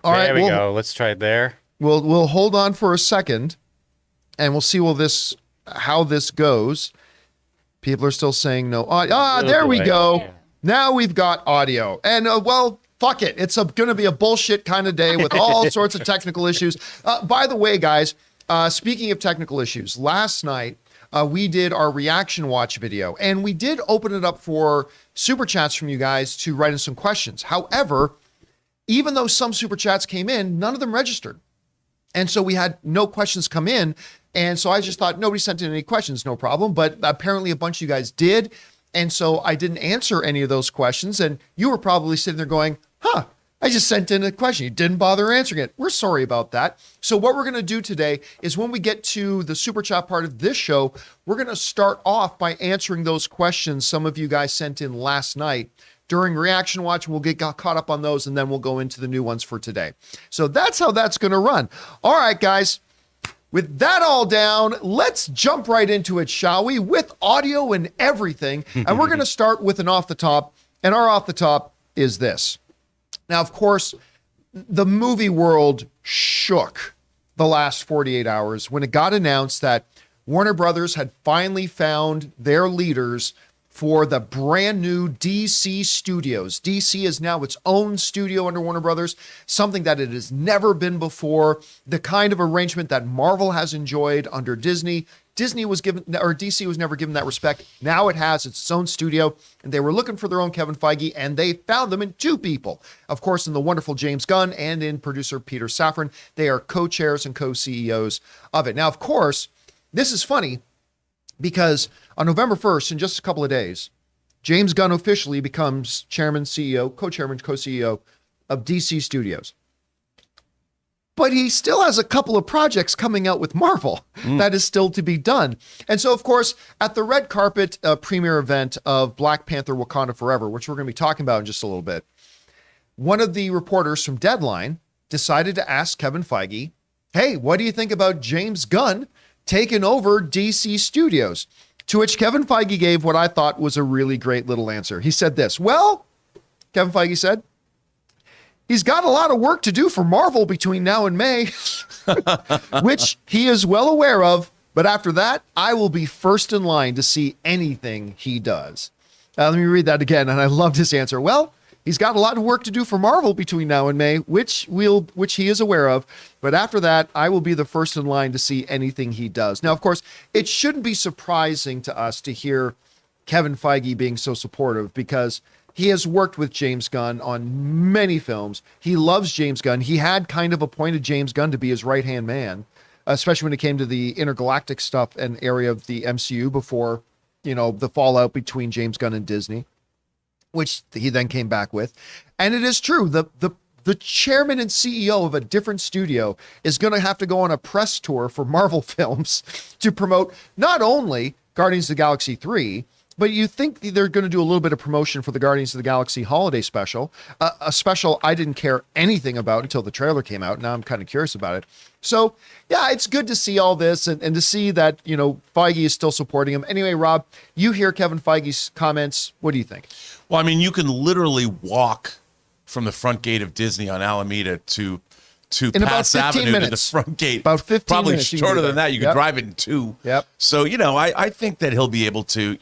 All right, There we go. Let's try it there. We'll hold on for a second, and we'll see how this goes. People are still saying no. There we go. Yeah. Now we've got audio. And, well, fuck it. It's going to be a bullshit kind of day with all sorts of technical issues. By the way, guys, speaking of technical issues, last night we did our reaction watch video, and we did open it up for super chats from you guys to write in some questions. However, even though some super chats came in, none of them registered. And so we had no questions come in. And so I just thought, nobody sent in any questions, no problem. But apparently a bunch of you guys did. And so I didn't answer any of those questions. And you were probably sitting there going, I just sent in a question. You didn't bother answering it. We're sorry about that. So what we're going to do today is when we get to the super chat part of this show, we're going to start off by answering those questions some of you guys sent in last night during Reaction Watch. We'll get caught up on those, and then we'll go into the new ones for today. So that's how that's going to run. All right, guys. With that all down, let's jump right into it, shall we? With audio and everything. And we're going to start with an off the top. And our off the top is this. Now, of course, the movie world shook the last 48 hours when it got announced that Warner Brothers had finally found their leaders for the brand new DC studios. DC is now its own studio under Warner Brothers, something that it has never been before, the kind of arrangement that Marvel has enjoyed under Disney. DC was never given that respect. Now it has its own studio, and they were looking for their own Kevin Feige, and they found them in two people. Of course, in the wonderful James Gunn and in producer Peter Safran. They are co-chairs and co-CEOs of it. Now, of course, this is funny, because on November 1st, in just a couple of days, James Gunn officially becomes chairman, CEO, co-chairman, co-CEO of DC Studios. But he still has a couple of projects coming out with Marvel that is still to be done. And so, of course, at the red carpet premiere event of Black Panther Wakanda Forever, which we're going to be talking about in just a little bit, one of the reporters from Deadline decided to ask Kevin Feige, hey, what do you think about James Gunn taken over DC Studios? To which Kevin Feige gave what I thought was a really great little answer. He said this, well, Kevin Feige said, he's got a lot of work to do for Marvel between now and May, which he is well aware of. But after that, I will be first in line to see anything he does. Let me read that again. And I loved his answer. Well, he's got a lot of work to do for Marvel between now and May, which he is aware of. But after that, I will be the first in line to see anything he does. Now, of course, it shouldn't be surprising to us to hear Kevin Feige being so supportive, because he has worked with James Gunn on many films. He loves James Gunn. He had kind of appointed James Gunn to be his right-hand man, especially when it came to the intergalactic stuff and area of the MCU before, the fallout between James Gunn and Disney, which he then came back with. And it is true. The chairman and CEO of a different studio is going to have to go on a press tour for Marvel films to promote not only Guardians of the Galaxy 3, but you think they're going to do a little bit of promotion for the Guardians of the Galaxy holiday special, a special I didn't care anything about until the trailer came out. Now I'm kind of curious about it. So, yeah, it's good to see all this and to see that, Feige is still supporting him. Anyway, Rob, you hear Kevin Feige's comments. What do you think? Well, I mean, you can literally walk from the front gate of Disney on Alameda to in Pass Avenue minutes. to the front gate. About 15 Probably minutes. shorter than that. You can drive it in 2. Yep. So, I think that he'll be able to,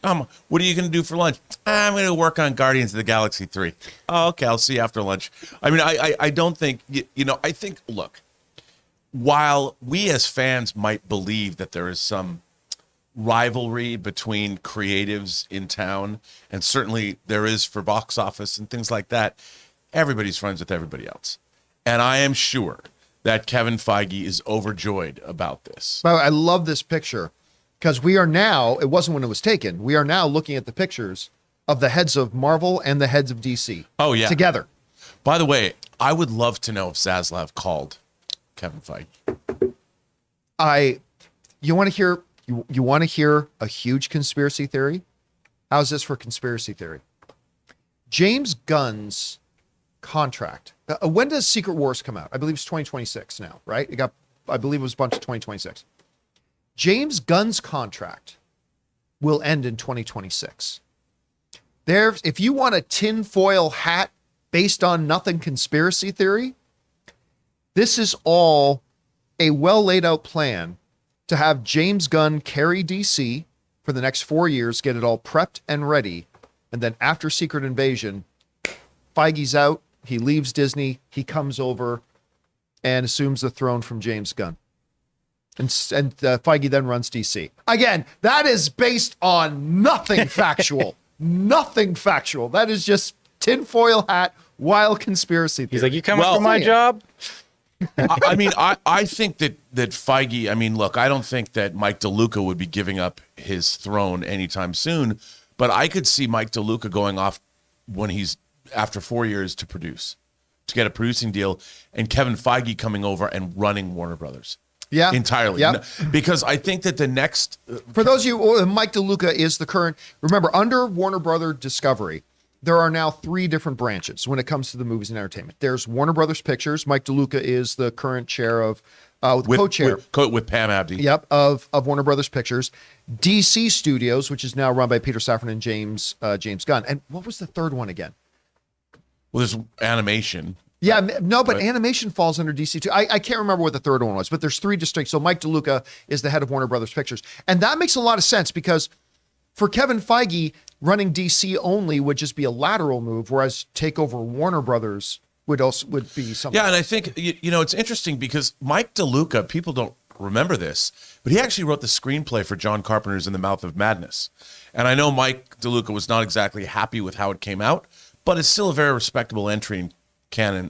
what are you going to do for lunch? I'm going to work on Guardians of the Galaxy 3. Oh, okay, I'll see you after lunch. I mean, I don't think, I think, look, while we as fans might believe that there is some rivalry between creatives in town, and certainly there is for box office and things like that, everybody's friends with everybody else. And I am sure that Kevin Feige is overjoyed about this. I love this picture, because we are now, it wasn't when it was taken, we are now looking at the pictures of the heads of Marvel and the heads of DC. Oh, yeah. Together. By the way, I would love to know if Zaslav called Kevin Feige. You want to hear a huge conspiracy theory? How's this for conspiracy theory? James Gunn's contract. When does Secret Wars come out? I believe it's 2026 now, right? I believe it was a bunch of 2026. James Gunn's contract will end in 2026. If you want a tinfoil hat based on nothing conspiracy theory, This is all a well laid out plan to have James Gunn carry DC for the next 4 years, get it all prepped and ready. And then after Secret Invasion, Feige's out, he leaves Disney, he comes over and assumes the throne from James Gunn. And Feige then runs DC. Again, that is based on nothing factual. Nothing factual. That is just tinfoil hat, wild conspiracy theory. He's like, you coming for my job? I mean, I think that Feige, I mean, look, I don't think that Mike DeLuca would be giving up his throne anytime soon, but I could see Mike DeLuca going off when he's after 4 years to get a producing deal, and Kevin Feige coming over and running Warner Brothers. Yeah, entirely. Yep. Because I think that the next, for those of you, Mike DeLuca is the current. Remember, under Warner Brother Discovery, there are now 3 different branches when it comes to the movies and entertainment. There's Warner Brothers Pictures. Mike DeLuca is the current chair of, co-chair. With Pam Abdi. Yep, of Warner Brothers Pictures. DC Studios, which is now run by Peter Safran and James Gunn. And what was the third one again? Well, there's animation. Yeah, no, but animation falls under DC too. I can't remember what the third one was, but there's 3 distinct. So Mike DeLuca is the head of Warner Brothers Pictures. And that makes a lot of sense because for Kevin Feige, running DC only would just be a lateral move, whereas take over Warner Brothers would be something. Yeah, and I think it's interesting because Mike DeLuca, people don't remember this, but he actually wrote the screenplay for John Carpenter's In the Mouth of Madness. And I know Mike DeLuca was not exactly happy with how it came out, but it's still a very respectable entry in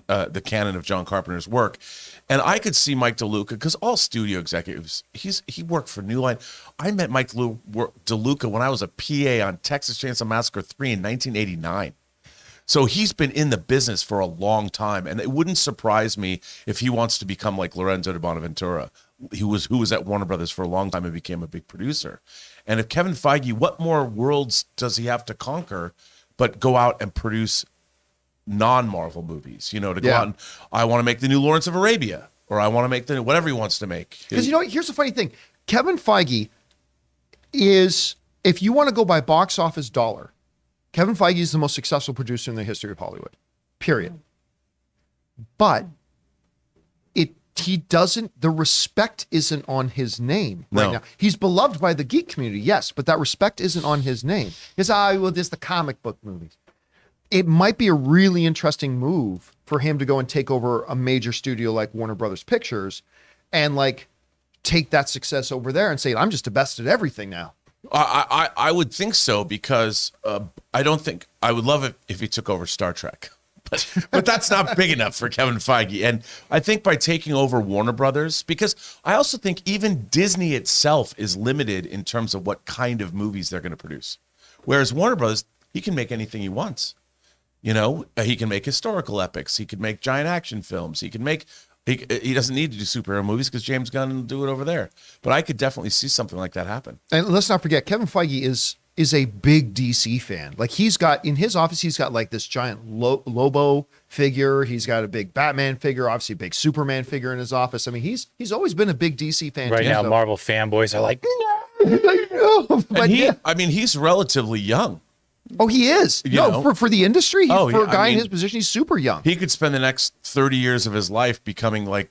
the canon of John Carpenter's work. And I could see Mike DeLuca, because all studio executives, he worked for New Line. I met Mike DeLuca when I was a PA on Texas Chainsaw Massacre 3 in 1989. So he's been in the business for a long time, and it wouldn't surprise me if he wants to become like Lorenzo de Bonaventura, who was at Warner Brothers for a long time and became a big producer. And if Kevin Feige, what more worlds does he have to conquer but go out and produce non-Marvel movies, to go out and I want to make the new Lawrence of Arabia, or I want to make whatever he wants to make. Because here's the funny thing. Kevin Feige is, if you want to go by box office dollar, Kevin Feige is the most successful producer in the history of Hollywood, period. But the respect isn't on his name right now. He's beloved by the geek community, yes, but that respect isn't on his name. It's, there's the comic book movies. It might be a really interesting move for him to go and take over a major studio like Warner Brothers Pictures and take that success over there and say, I'm just the best at everything now. I would think so, because I would love it if he took over Star Trek, but that's not big enough for Kevin Feige. And I think by taking over Warner Brothers, because I also think even Disney itself is limited in terms of what kind of movies they're going to produce. Whereas Warner Brothers, he can make anything he wants. He can make historical epics. He could make giant action films. He doesn't need to do superhero movies because James Gunn will do it over there. But I could definitely see something like that happen. And let's not forget, Kevin Feige is a big DC fan. He's got, in his office, he's got this giant Lobo figure. He's got a big Batman figure, obviously a big Superman figure in his office. I mean, he's always been a big DC fan. Right now, Marvel fanboys are like, no. But he's relatively young. Oh, he is. For the industry, for a guy in his position, he's super young. He could spend the next 30 years of his life becoming like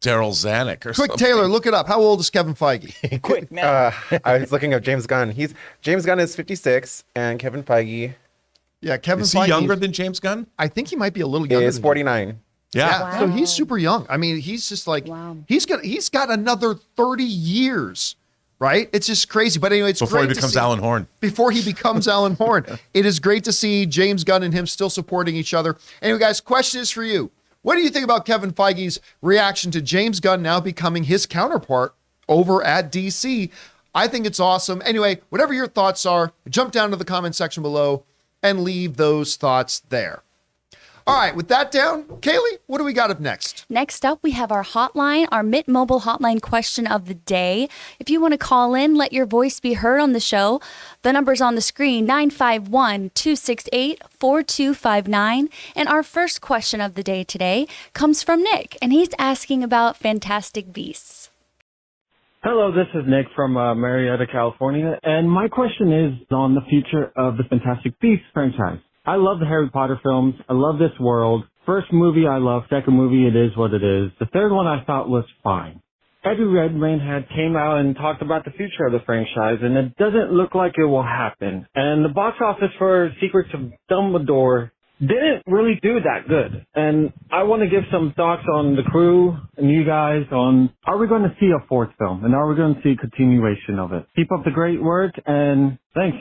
Daryl Zanuck or something. Quick, Taylor, look it up. How old is Kevin Feige? Quick now. I was looking up James Gunn. James Gunn is 56, and Kevin Feige. Yeah, Kevin Is Feige. he younger than James Gunn? I think he might be a little younger. He's 49. Yeah. Wow. So he's super young. I mean, he's just he's got another 30 years. Right? It's just crazy. But anyway, it's before great he becomes to see, Alan Horn. Before he becomes Alan Horn. It is great to see James Gunn and him still supporting each other. Anyway, guys, question is for you. What do you think about Kevin Feige's reaction to James Gunn now becoming his counterpart over at DC? I think it's awesome. Anyway, whatever your thoughts are, jump down to the comment section below and leave those thoughts there. All right, with that down, Kaylee, what do we got up next? Next up, we have our hotline, our Mint Mobile hotline question of the day. If you want to call in, let your voice be heard on the show. The number's on the screen, 951-268-4259. And our first question of the day today comes from Nick, and he's asking about Fantastic Beasts. Hello, this is Nick from Marietta, California, and my question is on the future of the Fantastic Beasts franchise. I love the Harry Potter films. I love this world. First movie I love. Second movie, it is what it is. The third one I thought was fine. Eddie Redmayne had came out and talked about the future of the franchise, and it doesn't look like it will happen. And the box office for Secrets of Dumbledore didn't really do that good. And I want to give some thoughts on the crew and you guys on, are we going to see a fourth film? And are we going to see a continuation of it? Keep up the great work, and thanks.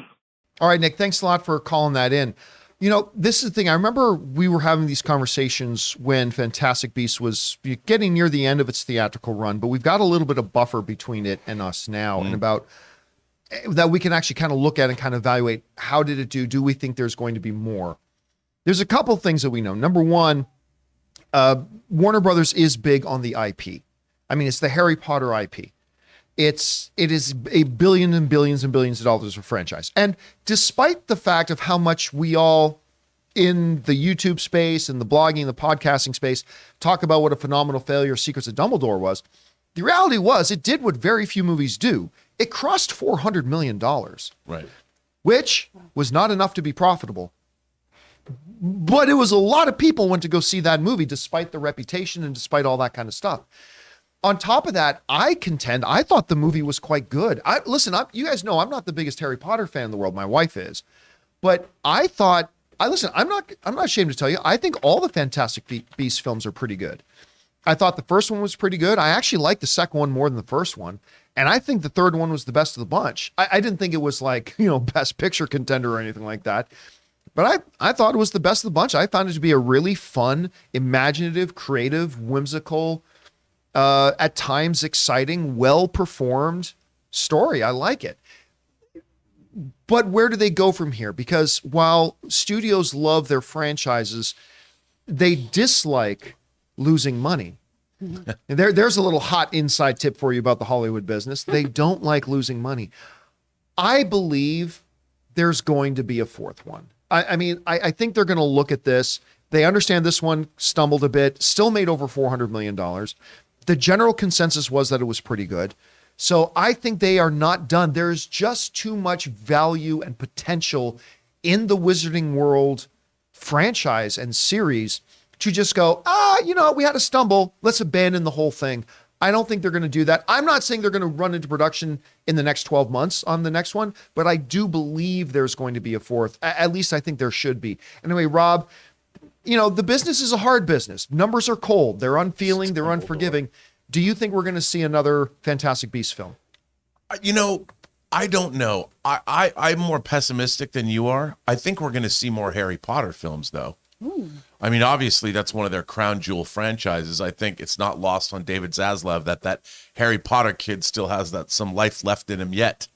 All right, Nick, thanks a lot for calling that in. You know, this is the thing. I remember we were having these conversations when Fantastic Beasts was getting near the end of its theatrical run, but we've got a little bit of buffer between it and us now, and about that we can actually kind of look at and kind of evaluate how did it do? Do we think there's going to be more? There's a couple things that we know. Number one, Warner Brothers is big on the IP. I mean, it's the Harry Potter IP. It is a billion and billions and billions of dollars of franchise. And despite the fact of how much we all in the YouTube space and the blogging, the podcasting space talk about what a phenomenal failure Secrets of Dumbledore was, the reality was it did what very few movies do. It crossed $400 million, Right. which was not enough to be profitable. But it was a lot of people went to go see that movie despite the reputation and despite all that kind of stuff. On top of that, I thought the movie was quite good. You guys know I'm not the biggest Harry Potter fan in the world. My wife is, but I'm not ashamed to tell you, I think all the Fantastic Beasts films are pretty good. I thought the first one was pretty good. I actually liked the second one more than the first one. And I think the third one was the best of the bunch. I didn't think it was like, best picture contender or anything like that. But I thought it was the best of the bunch. I found it to be a really fun, imaginative, creative, whimsical, at times exciting, well-performed story. I like it. But where do they go from here? Because while studios love their franchises, they dislike losing money. And there's a little hot inside tip for you about the Hollywood business. They don't like losing money. I believe there's going to be a fourth one. I think they're going to look at this. They understand this one stumbled a bit, still made over $400 million. The general consensus was that it was pretty good. So I think they are not done. There's just too much value and potential in the Wizarding World franchise and series to just go, we had a stumble. Let's abandon the whole thing. I don't think they're going to do that. I'm not saying they're going to run into production in the next 12 months on the next one, but I do believe there's going to be a fourth. At least I think there should be. Anyway, Rob, the business is a hard business. Numbers are cold. They're unfeeling. They're unforgiving. Do you think we're going to see another Fantastic Beasts film? I don't know. I'm more pessimistic than you are. I think we're going to see more Harry Potter films, though. Ooh. I mean, obviously, that's one of their crown jewel franchises. I think it's not lost on David Zaslav that Harry Potter kid still has some life left in him yet.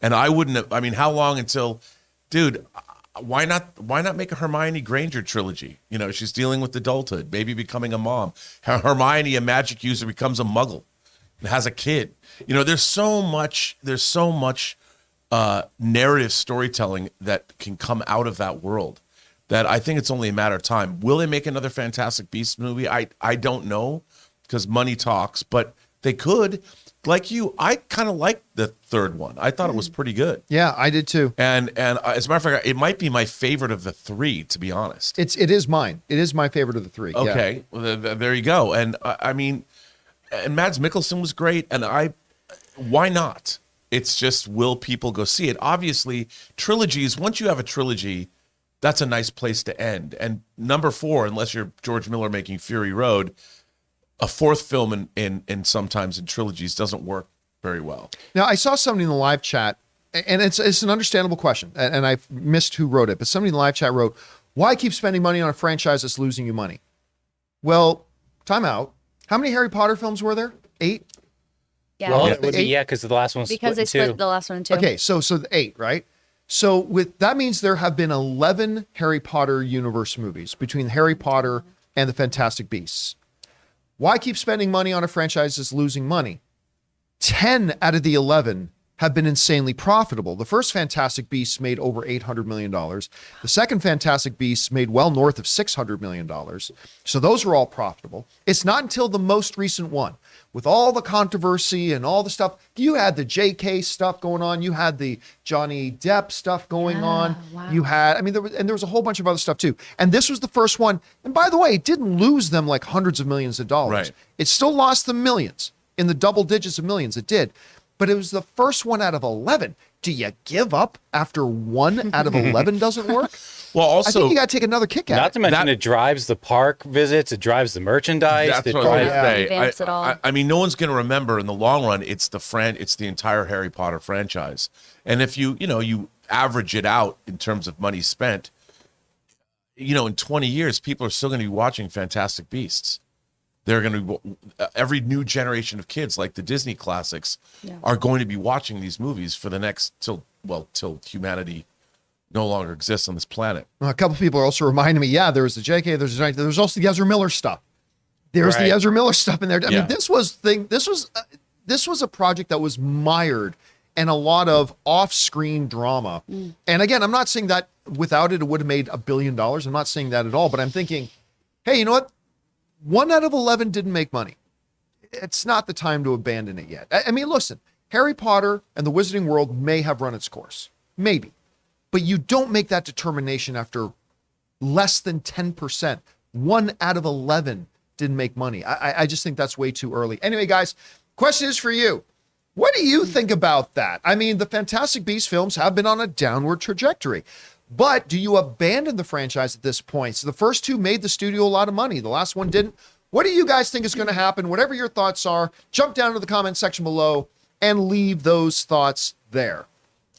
And I wouldn't have, how long until, dude, why not make a Hermione Granger trilogy? She's dealing with adulthood, maybe becoming a mom. Hermione, a magic user, becomes a muggle and has a kid. There's so much narrative storytelling that can come out of that world that I think it's only a matter of time. Will they make another Fantastic Beasts movie? I don't know, because money talks, but they could. Like you, I kind of liked the third one. I thought it was pretty good. Yeah, I did too. And as a matter of fact, it might be my favorite of the three, to be honest. It is mine. It is my favorite of the three. Okay, yeah. Well, there you go. And and Mads Mikkelsen was great. And why not? It's just, will people go see it? Obviously, trilogies, once you have a trilogy, that's a nice place to end. And number 4, unless you're George Miller making Fury Road, a fourth film in sometimes in trilogies doesn't work very well. Now, I saw somebody in the live chat, and it's an understandable question, and I missed who wrote it, but somebody in the live chat wrote, why keep spending money on a franchise that's losing you money? Well, time out. How many Harry Potter films were there? 8? Yeah. Well, because the last one's Because they split in split the last one in 2. Okay, so the 8, right? So that means there have been 11 Harry Potter universe movies between Harry Potter and the Fantastic Beasts. Why keep spending money on a franchise that's losing money? 10 out of the 11 have been insanely profitable. The first Fantastic Beasts made over $800 million. The second Fantastic Beasts made well north of $600 million. So those were all profitable. It's not until the most recent one, with all the controversy and all the stuff. You had the JK stuff going on. You had the Johnny Depp stuff going on. Wow. You had, I mean, there was a whole bunch of other stuff too. And this was the first one. And by the way, it didn't lose them like hundreds of millions of dollars. Right. It still lost them millions, in the double digits of millions. It did. But it was the first one out of 11. Do you give up after 1 out of 11 doesn't work? Well, I also, think you got to take another kick at Not it. to mention it drives the park visits, it drives the merchandise. that's It what I was drives, going to Revamps say. it all. I mean, no one's going to remember in the long run. It's the entire Harry Potter franchise. And if you average it out in terms of money spent, in 20 years, people are still going to be watching Fantastic Beasts. They're going to every new generation of kids, like the Disney classics, are going to be watching these movies for the next till humanity no longer exists on this planet. A couple people are also reminding me, there was the JK, there's also the Ezra Miller stuff. There's the Right. Ezra Miller stuff in there. I Yeah. mean, this was a project that was mired in a lot of off-screen drama. And again, I'm not saying that without it would have made $1 billion. I'm not saying that at all, but I'm thinking, hey, you know what? 1 out of 11 didn't make money. It's not the time to abandon it yet. I mean, listen, Harry Potter and the Wizarding World may have run its course. Maybe. But you don't make that determination after less than 10%. 1 out of 11 didn't make money. I just think that's way too early. Anyway, guys, question is for you. What do you think about that? I mean, the Fantastic Beasts films have been on a downward trajectory. But do you abandon the franchise at this point? So the first two made the studio a lot of money. The last one didn't. What do you guys think is going to happen? Whatever your thoughts are, jump down to the comment section below and leave those thoughts there.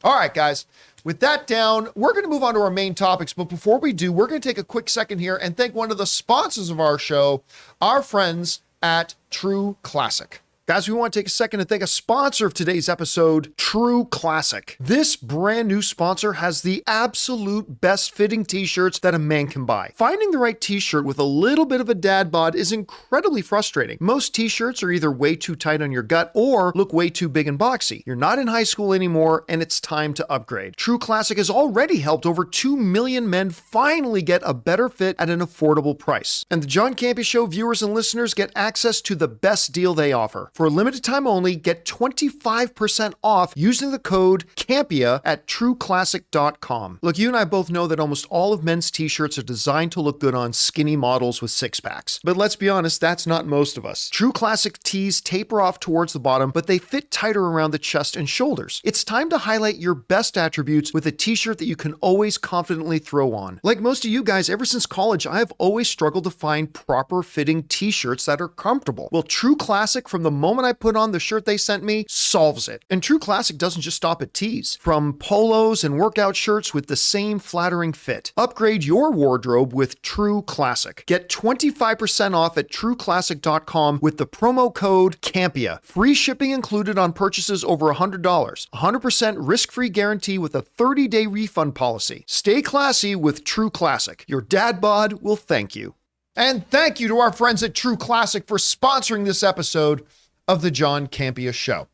All right, guys. With that down, we're going to move on to our main topics. But before we do, we're going to take a quick second here and thank one of the sponsors of our show, our friends at True Classic. Guys, we want to take a second to thank a sponsor of today's episode, True Classic. This brand new sponsor has the absolute best fitting t-shirts that a man can buy. Finding the right t-shirt with a little bit of a dad bod is incredibly frustrating. Most t-shirts are either way too tight on your gut or look way too big and boxy. You're not in high school anymore and it's time to upgrade. True Classic has already helped over 2 million men finally get a better fit at an affordable price. And the John Campea Show viewers and listeners get access to the best deal they offer. For a limited time only, get 25% off using the code CAMPEA at trueclassic.com. Look, you and I both know that almost all of men's t-shirts are designed to look good on skinny models with six-packs. But let's be honest, that's not most of us. True Classic tees taper off towards the bottom, but they fit tighter around the chest and shoulders. It's time to highlight your best attributes with a t-shirt that you can always confidently throw on. Like most of you guys, ever since college, I have always struggled to find proper fitting t-shirts that are comfortable. Well, True Classic, from the moment I put on the shirt they sent me, solves it. And True Classic doesn't just stop at tees. From polos and workout shirts with the same flattering fit. Upgrade your wardrobe with True Classic. Get 25% off at trueclassic.com with the promo code CAMPEA. Free shipping included on purchases over $100. 100% risk-free guarantee with a 30-day refund policy. Stay classy with True Classic. Your dad bod will thank you. And thank you to our friends at True Classic for sponsoring this episode of the John Campea Show.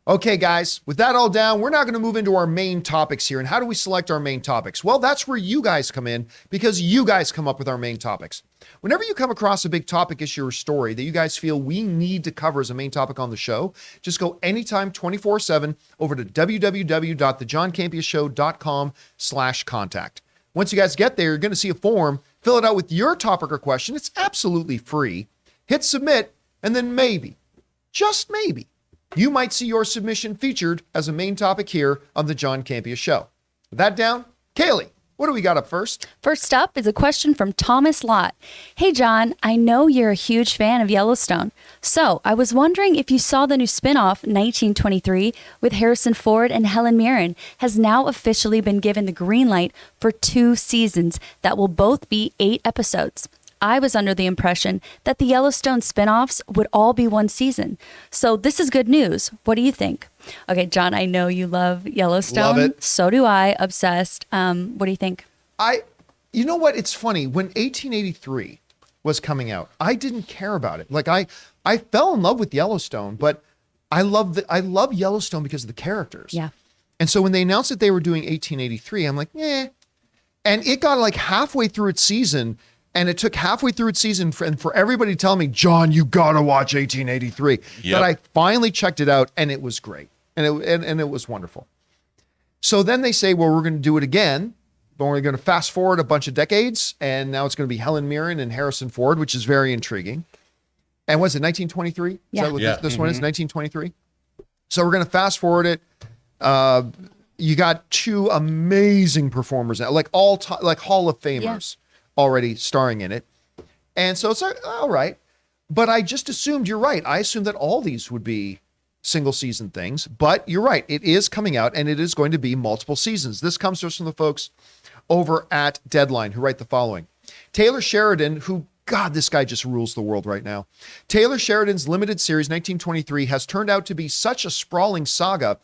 Okay, guys, with that all down, we're now going to move into our main topics here. And how do we select our main topics? Well, that's where you guys come in, because you guys come up with our main topics. Whenever you come across a big topic, issue, or story that you guys feel we need to cover as a main topic on the show, just go anytime 24/7 over to www.thejohncampeashow.com/contact. Once you guys get there, you're going to see a form. Fill it out with your topic or question. It's absolutely free. Hit submit, and then maybe, just maybe, you might see your submission featured as a main topic here on the John Campea Show. With that down, Kaylee, what do we got up first? First up is a question from Thomas Lott. Hey, John, I know you're a huge fan of Yellowstone. So I was wondering if you saw the new spinoff, 1923, with Harrison Ford and Helen Mirren, has now officially been given the green light for 2 seasons that will both be 8 episodes. I was under the impression that the Yellowstone spinoffs would all be 1 season. So this is good news. What do you think? Okay, John, I know you love Yellowstone. Love it. So do I. Obsessed. What do you think? You know what? It's funny. When 1883 was coming out, I didn't care about it. Like I fell in love with Yellowstone, but I love Yellowstone because of the characters. Yeah. And so when they announced that they were doing 1883, I'm like, eh. And it got like halfway through its season, and it took halfway through its season for everybody to tell me, John, you gotta watch 1883. Yep. That I finally checked it out, and it was great, and it was wonderful. So then they say, well, we're going to do it again, but we're going to fast forward a bunch of decades, and now it's going to be Helen Mirren and Harrison Ford, which is very intriguing. And was it 1923? Yeah. Is that what Yeah. this one is? 1923. So we're going to fast forward it. You got two amazing performers now, like like Hall of Famers already starring in it. And so it's like, all right. But I just assumed, you're right. I assumed that all these would be single season things, but you're right. It is coming out and it is going to be multiple seasons. This comes to us from the folks over at Deadline who write the following. Taylor Sheridan, who, God, this guy just rules the world right now. Taylor Sheridan's limited series 1923 has turned out to be such a sprawling saga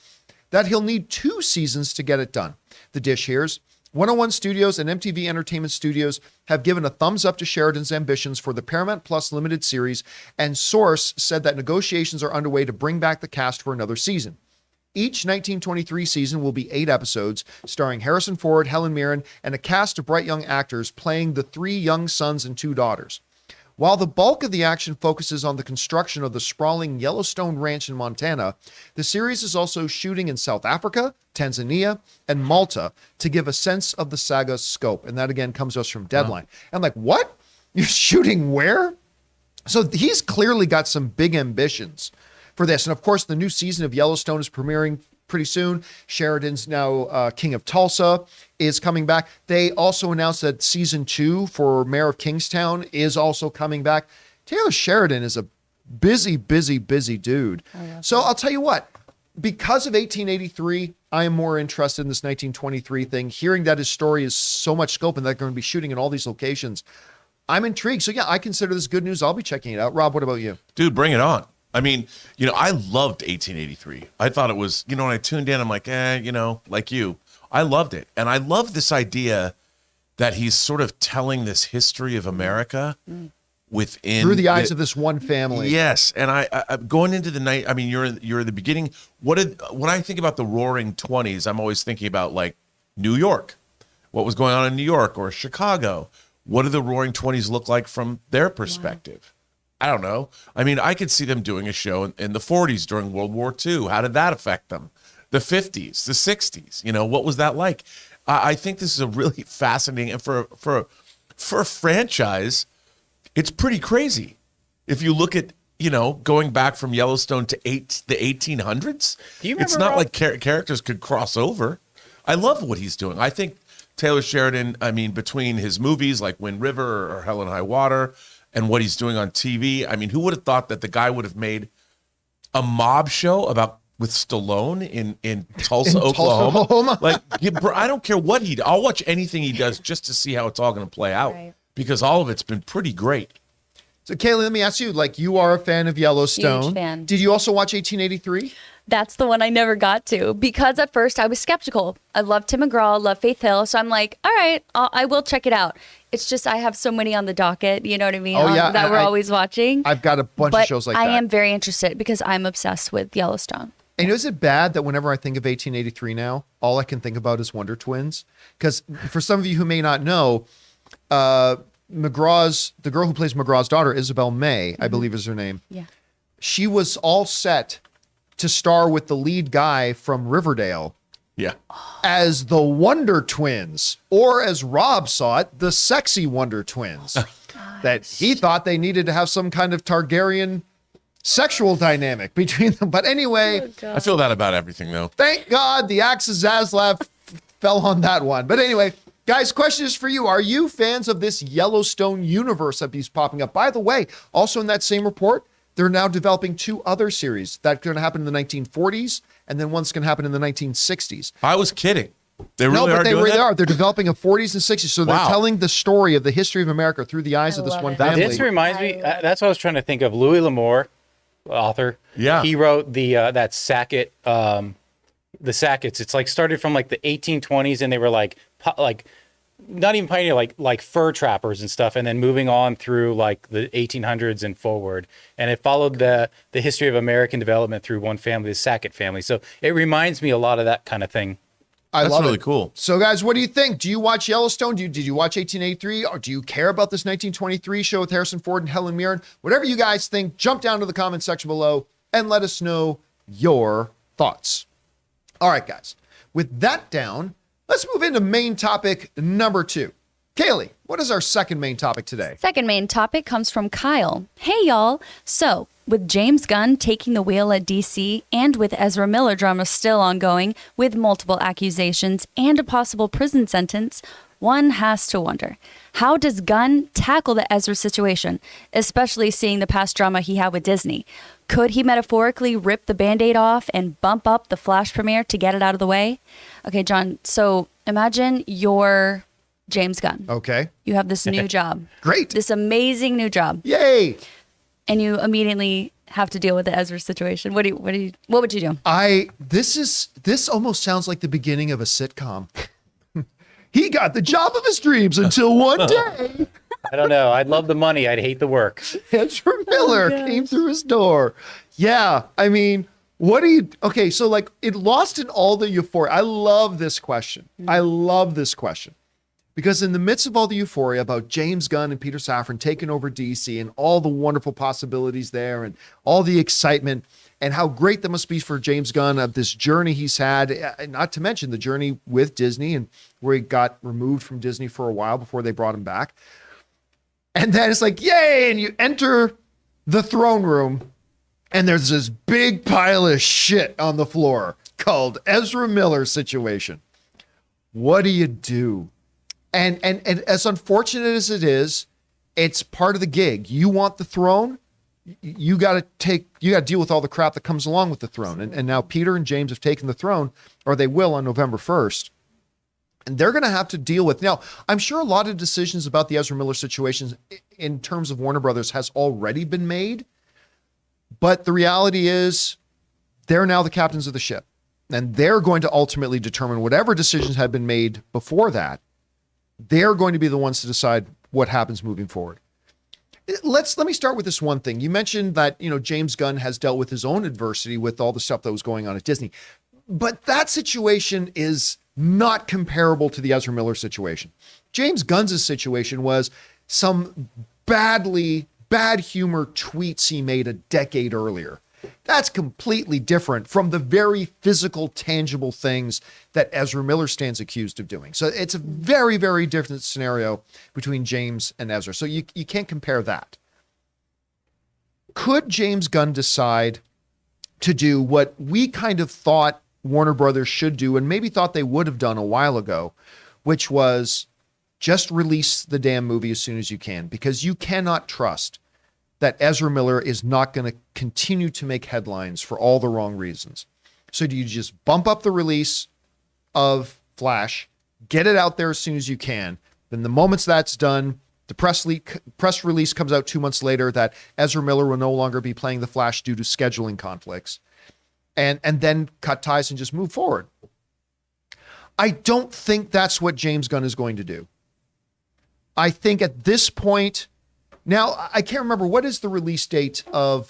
that he'll need 2 seasons to get it done. The dish here's 101 Studios and MTV Entertainment Studios have given a thumbs up to Sheridan's ambitions for the Paramount Plus limited series, and Source said that negotiations are underway to bring back the cast for another season. Each 1923 season will be 8 episodes, starring Harrison Ford, Helen Mirren, and a cast of bright young actors playing the 3 young sons and 2 daughters. While the bulk of the action focuses on the construction of the sprawling Yellowstone Ranch in Montana, the series is also shooting in South Africa, Tanzania, and Malta to give a sense of the saga's scope. And that again comes to us from Deadline. I'm like, what? You're shooting where? So he's clearly got some big ambitions for this. And of course, the new season of Yellowstone is premiering pretty soon. Sheridan's now King of Tulsa is coming back. They also announced that season 2 for Mayor of Kingstown is also coming back. Taylor Sheridan is a busy dude. So I'll tell you what, because of 1883, I am more interested in this 1923 thing. Hearing that his story is so much scope and they're going to be shooting in all these locations, I'm intrigued. So yeah, I consider this good news. I'll be checking it out. Rob, what about you? Dude, bring it on. I mean, I loved 1883. I thought it was, when I tuned in, I'm like, like you. I loved it. And I love this idea that he's sort of telling this history of America within through the eyes of this one family. Yes. And I going into the night, I mean, you're in the beginning. When I think about the Roaring 20s, I'm always thinking about like New York. What was going on in New York or Chicago? What do the Roaring 20s look like from their perspective? I don't know. I mean, I could see them doing a show in the 40s during World War II. How did that affect them? The 50s, the 60s, what was that like? I think this is a really fascinating, and for a franchise, it's pretty crazy. If you look at, going back from Yellowstone to the 1800s, Do you remember, it's not Rob? like characters could cross over. I love what he's doing. I think Taylor Sheridan, I mean, between his movies like Wind River or Hell and High Water, and what he's doing on TV. I mean, who would have thought that the guy would have made a mob show with Stallone in Tulsa, Oklahoma? Like, I don't care what I'll watch anything he does just to see how it's all going to play out, because all of it's been pretty great. So Kaylee, let me ask you, like, you are a fan of Yellowstone. Huge fan. Did you also watch 1883? That's the one I never got to, because at first I was skeptical. I love Tim McGraw, love Faith Hill, so I'm like, all right, I will check it out. It's just I have so many on the docket, you know what I mean? Oh, yeah, that we're always watching. I've got a bunch of shows like that. I am very interested because I'm obsessed with Yellowstone. And is it bad that whenever I think of 1883 now, all I can think about is Wonder Twins? Because for some of you who may not know, the girl who plays McGraw's daughter, Isabel May, I believe is her name. Yeah. She was all set to star with the lead guy from Riverdale Yeah. as the Wonder Twins, or as Rob saw it, the sexy Wonder Twins. That he thought they needed to have some kind of Targaryen sexual dynamic between them. But anyway, I feel that about everything, though. thank God the axe of Zaslav fell on that one. But anyway, guys, question is for you. Are you fans of this Yellowstone universe that keeps popping up? By the way, also in that same report, they're now developing 2 other series that are going to happen in the 1940s, and then one's going to happen in the 1960s. I was kidding. They really No, but are they doing really that? are. They're developing a 40s and 60s. So they're Wow. telling the story of the history of America through the eyes of this love one it. family. This reminds me. That's what I was trying to think of. Louis L'Amour, author. Yeah. He wrote that Sackett. The Sacketts. It's like started from like the 1820s, and they were like not even pioneer, like fur trappers and stuff, and then moving on through like the 1800s and forward. And it followed the history of American development through one family, the Sackett family. So it reminds me a lot of that kind of thing. That's love really it. cool. So, guys, what do you think? Do you watch Yellowstone? Did you watch 1883? Or do you care about this 1923 show with Harrison Ford and Helen Mirren? Whatever you guys think, jump down to the comment section below and let us know your thoughts. All right, guys. With that down, let's move into main topic number 2. Kaylee, what is our second main topic today? Second main topic comes from Kyle. Hey, y'all. So, with James Gunn taking the wheel at DC and with Ezra Miller drama still ongoing with multiple accusations and a possible prison sentence, one has to wonder, how does Gunn tackle the Ezra situation, especially seeing the past drama he had with Disney? Could he metaphorically rip the Band-Aid off and bump up the Flash premiere to get it out of the way? Okay, John, so imagine you're James Gunn. Okay. You have this new job. Great. This amazing new job. Yay. And you immediately have to deal with the Ezra situation. What would you do? This almost sounds like the beginning of a sitcom. He got the job of his dreams until one day I don't know. I'd love the money. I'd hate the work. Ezra Miller came through his door. Yeah, I mean, okay, so like it lost in all the euphoria. I love this question. I love this question. Because in the midst of all the euphoria about James Gunn and Peter Safran taking over DC and all the wonderful possibilities there and all the excitement and how great that must be for James Gunn of this journey he's had, not to mention the journey with Disney and where he got removed from Disney for a while before they brought him back. And then it's like, yay, and you enter the throne room and there's this big pile of shit on the floor called Ezra Miller situation. What do you do? And as unfortunate as it is, it's part of the gig. You want the throne, you got to deal with all the crap that comes along with the throne. And now Peter and James have taken the throne, or they will on November 1st. And they're going to have to deal with, now, I'm sure a lot of decisions about the Ezra Miller situation in terms of Warner Brothers has already been made. But the reality is they're now the captains of the ship. And they're going to ultimately determine whatever decisions had been made before that. They're going to be the ones to decide what happens moving forward. Let me start with this one thing. You mentioned that, James Gunn has dealt with his own adversity with all the stuff that was going on at Disney. But that situation is not comparable to the Ezra Miller situation. James Gunn's situation was some bad humor tweets he made a decade earlier. That's completely different from the very physical, tangible things that Ezra Miller stands accused of doing. So it's a very, very different scenario between James and Ezra. So you can't compare that. Could James Gunn decide to do what we kind of thought Warner Brothers should do and maybe thought they would have done a while ago, which was just release the damn movie as soon as you can, because you cannot trust that Ezra Miller is not going to continue to make headlines for all the wrong reasons. So do you just bump up the release of Flash, get it out there as soon as you can, then the moments that's done, the press release comes out 2 months later that Ezra Miller will no longer be playing the Flash due to scheduling conflicts, and then cut ties and just move forward. I don't think that's what James Gunn is going to do. I think at this point, now, I can't remember what is the release date of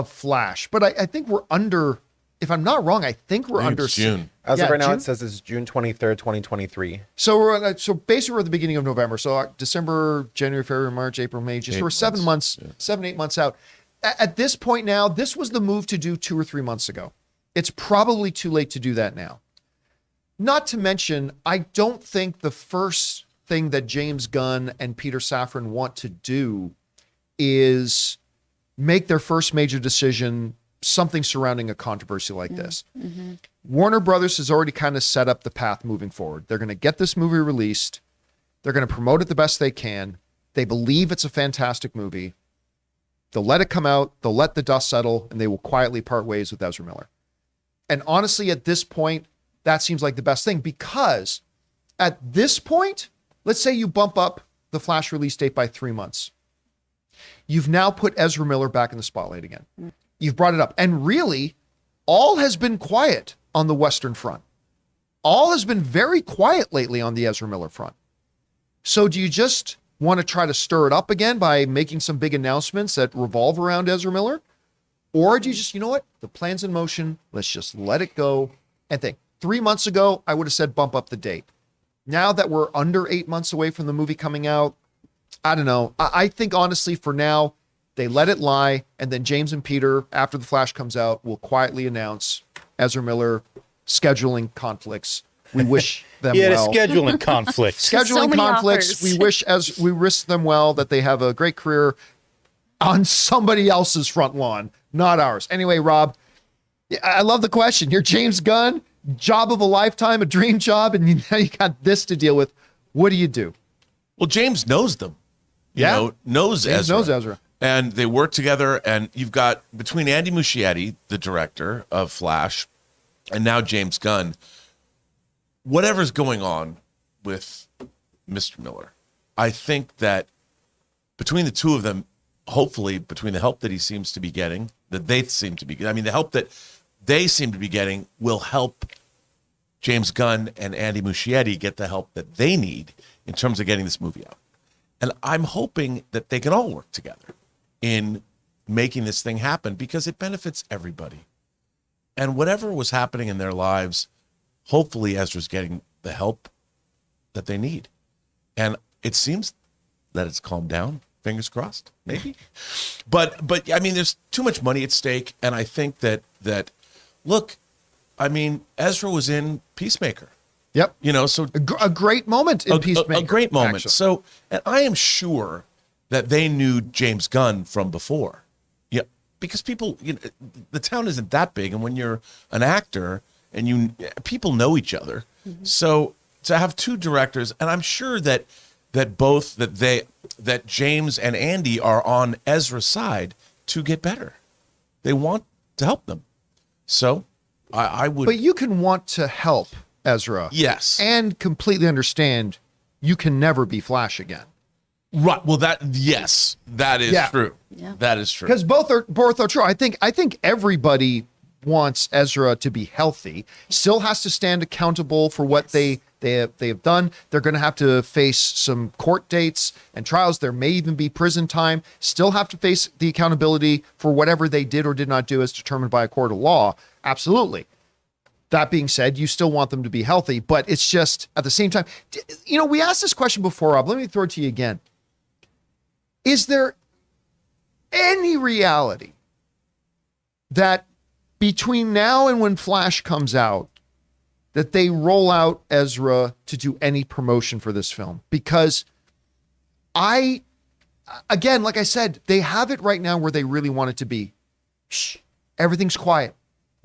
Flash, but I think we're under, if I'm not wrong, I think we're under June. As of right now, June? it says it's June 23rd, 2023. So basically we're at the beginning of November. So December, January, February, March, April, May, just we're 7 months, 7-8 months out. At this point now, this was the move to do 2 or 3 months ago. It's probably too late to do that now. Not to mention, I don't think the first thing that James Gunn and Peter Safran want to do is make their first major decision something surrounding a controversy like this. Mm-hmm. Warner Brothers has already kind of set up the path moving forward. They're going to get this movie released. They're going to promote it the best they can. They believe it's a fantastic movie. They'll let it come out. They'll let the dust settle, and they will quietly part ways with Ezra Miller. And honestly, at this point, that seems like the best thing, because at this point, let's say you bump up the Flash release date by 3 months. You've now put Ezra Miller back in the spotlight again. You've brought it up. And really, all has been quiet on the Western front. All has been very quiet lately on the Ezra Miller front. So do you just want to try to stir it up again by making some big announcements that revolve around Ezra Miller? Or do you just, you know what? The plan's in motion. Let's just let it go and think. 3 months ago, I would have said bump up the date. Now that we're under 8 months away from the movie coming out, I don't know. I think honestly for now, they let it lie. And then James and Peter, after The Flash comes out, will quietly announce Ezra Miller scheduling conflicts. We wish them well. Scheduling conflicts. Scheduling many conflicts. offers. We wish them well, that they have a great career on somebody else's front lawn, not ours. Anyway, Rob, I love the question. You're James Gunn, job of a lifetime, a dream job, and now you got this to deal with. What do you do? Well, James knows them. Knows James Ezra. knows Ezra. And they work together, and you've got, between Andy Muschietti, the director of Flash, and now James Gunn, whatever's going on with Mr. Miller, I think that between the two of them, hopefully between the help that he seems to be getting, that they seem to be getting, I mean, the help that they seem to be getting will help James Gunn and Andy Muschietti get the help that they need in terms of getting this movie out. And I'm hoping that they can all work together in making this thing happen because it benefits everybody. And whatever was happening in their lives, hopefully Ezra's getting the help that they need. And it seems that it's calmed down. Fingers crossed, maybe. But I mean, there's too much money at stake. And I think that look, I mean, Ezra was in Peacemaker. Yep. So A great moment in Peacemaker. a great moment. actually. So, and I am sure that they knew James Gunn from before. Yeah, because people, the town isn't that big, and when you're an actor and people know each other. Mm-hmm. So to have two directors, and I'm sure that James and Andy are on Ezra's side to get better. They want to help them. So I would. But you can want to help Ezra. Yes. And completely understand you can never be Flash again. Right. Well, that is true. Yeah. That is true. Because both are true. I think everybody wants Ezra to be healthy, still has to stand accountable for what they have done. They're going to have to face some court dates and trials. There may even be prison time. Still have to face the accountability for whatever they did or did not do as determined by a court of law. Absolutely. That being said, you still want them to be healthy, but it's just at the same time, we asked this question before, Rob. Let me throw it to you again. Is there any reality that between now and when Flash comes out, that they roll out Ezra to do any promotion for this film? Because again, like I said, they have it right now where they really want it to be. Shh, everything's quiet.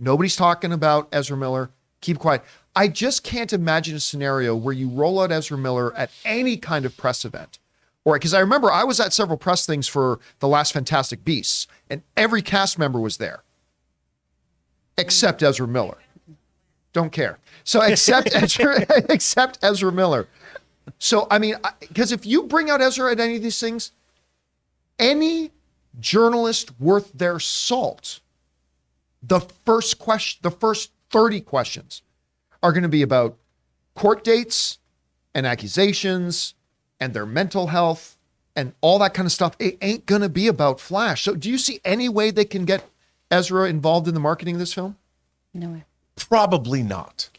Nobody's talking about Ezra Miller. Keep quiet. I just can't imagine a scenario where you roll out Ezra Miller at any kind of press event. Or because I remember I was at several press things for The Last Fantastic Beasts, and every cast member was there. Except Ezra Miller. Don't care. So except Ezra Miller. So, I mean, because if you bring out Ezra at any of these things, any journalist worth their salt, the first 30 questions are going to be about court dates and accusations and their mental health and all that kind of stuff. It ain't going to be about Flash. So do you see any way they can get Ezra involved in the marketing of this film? No way. Probably not.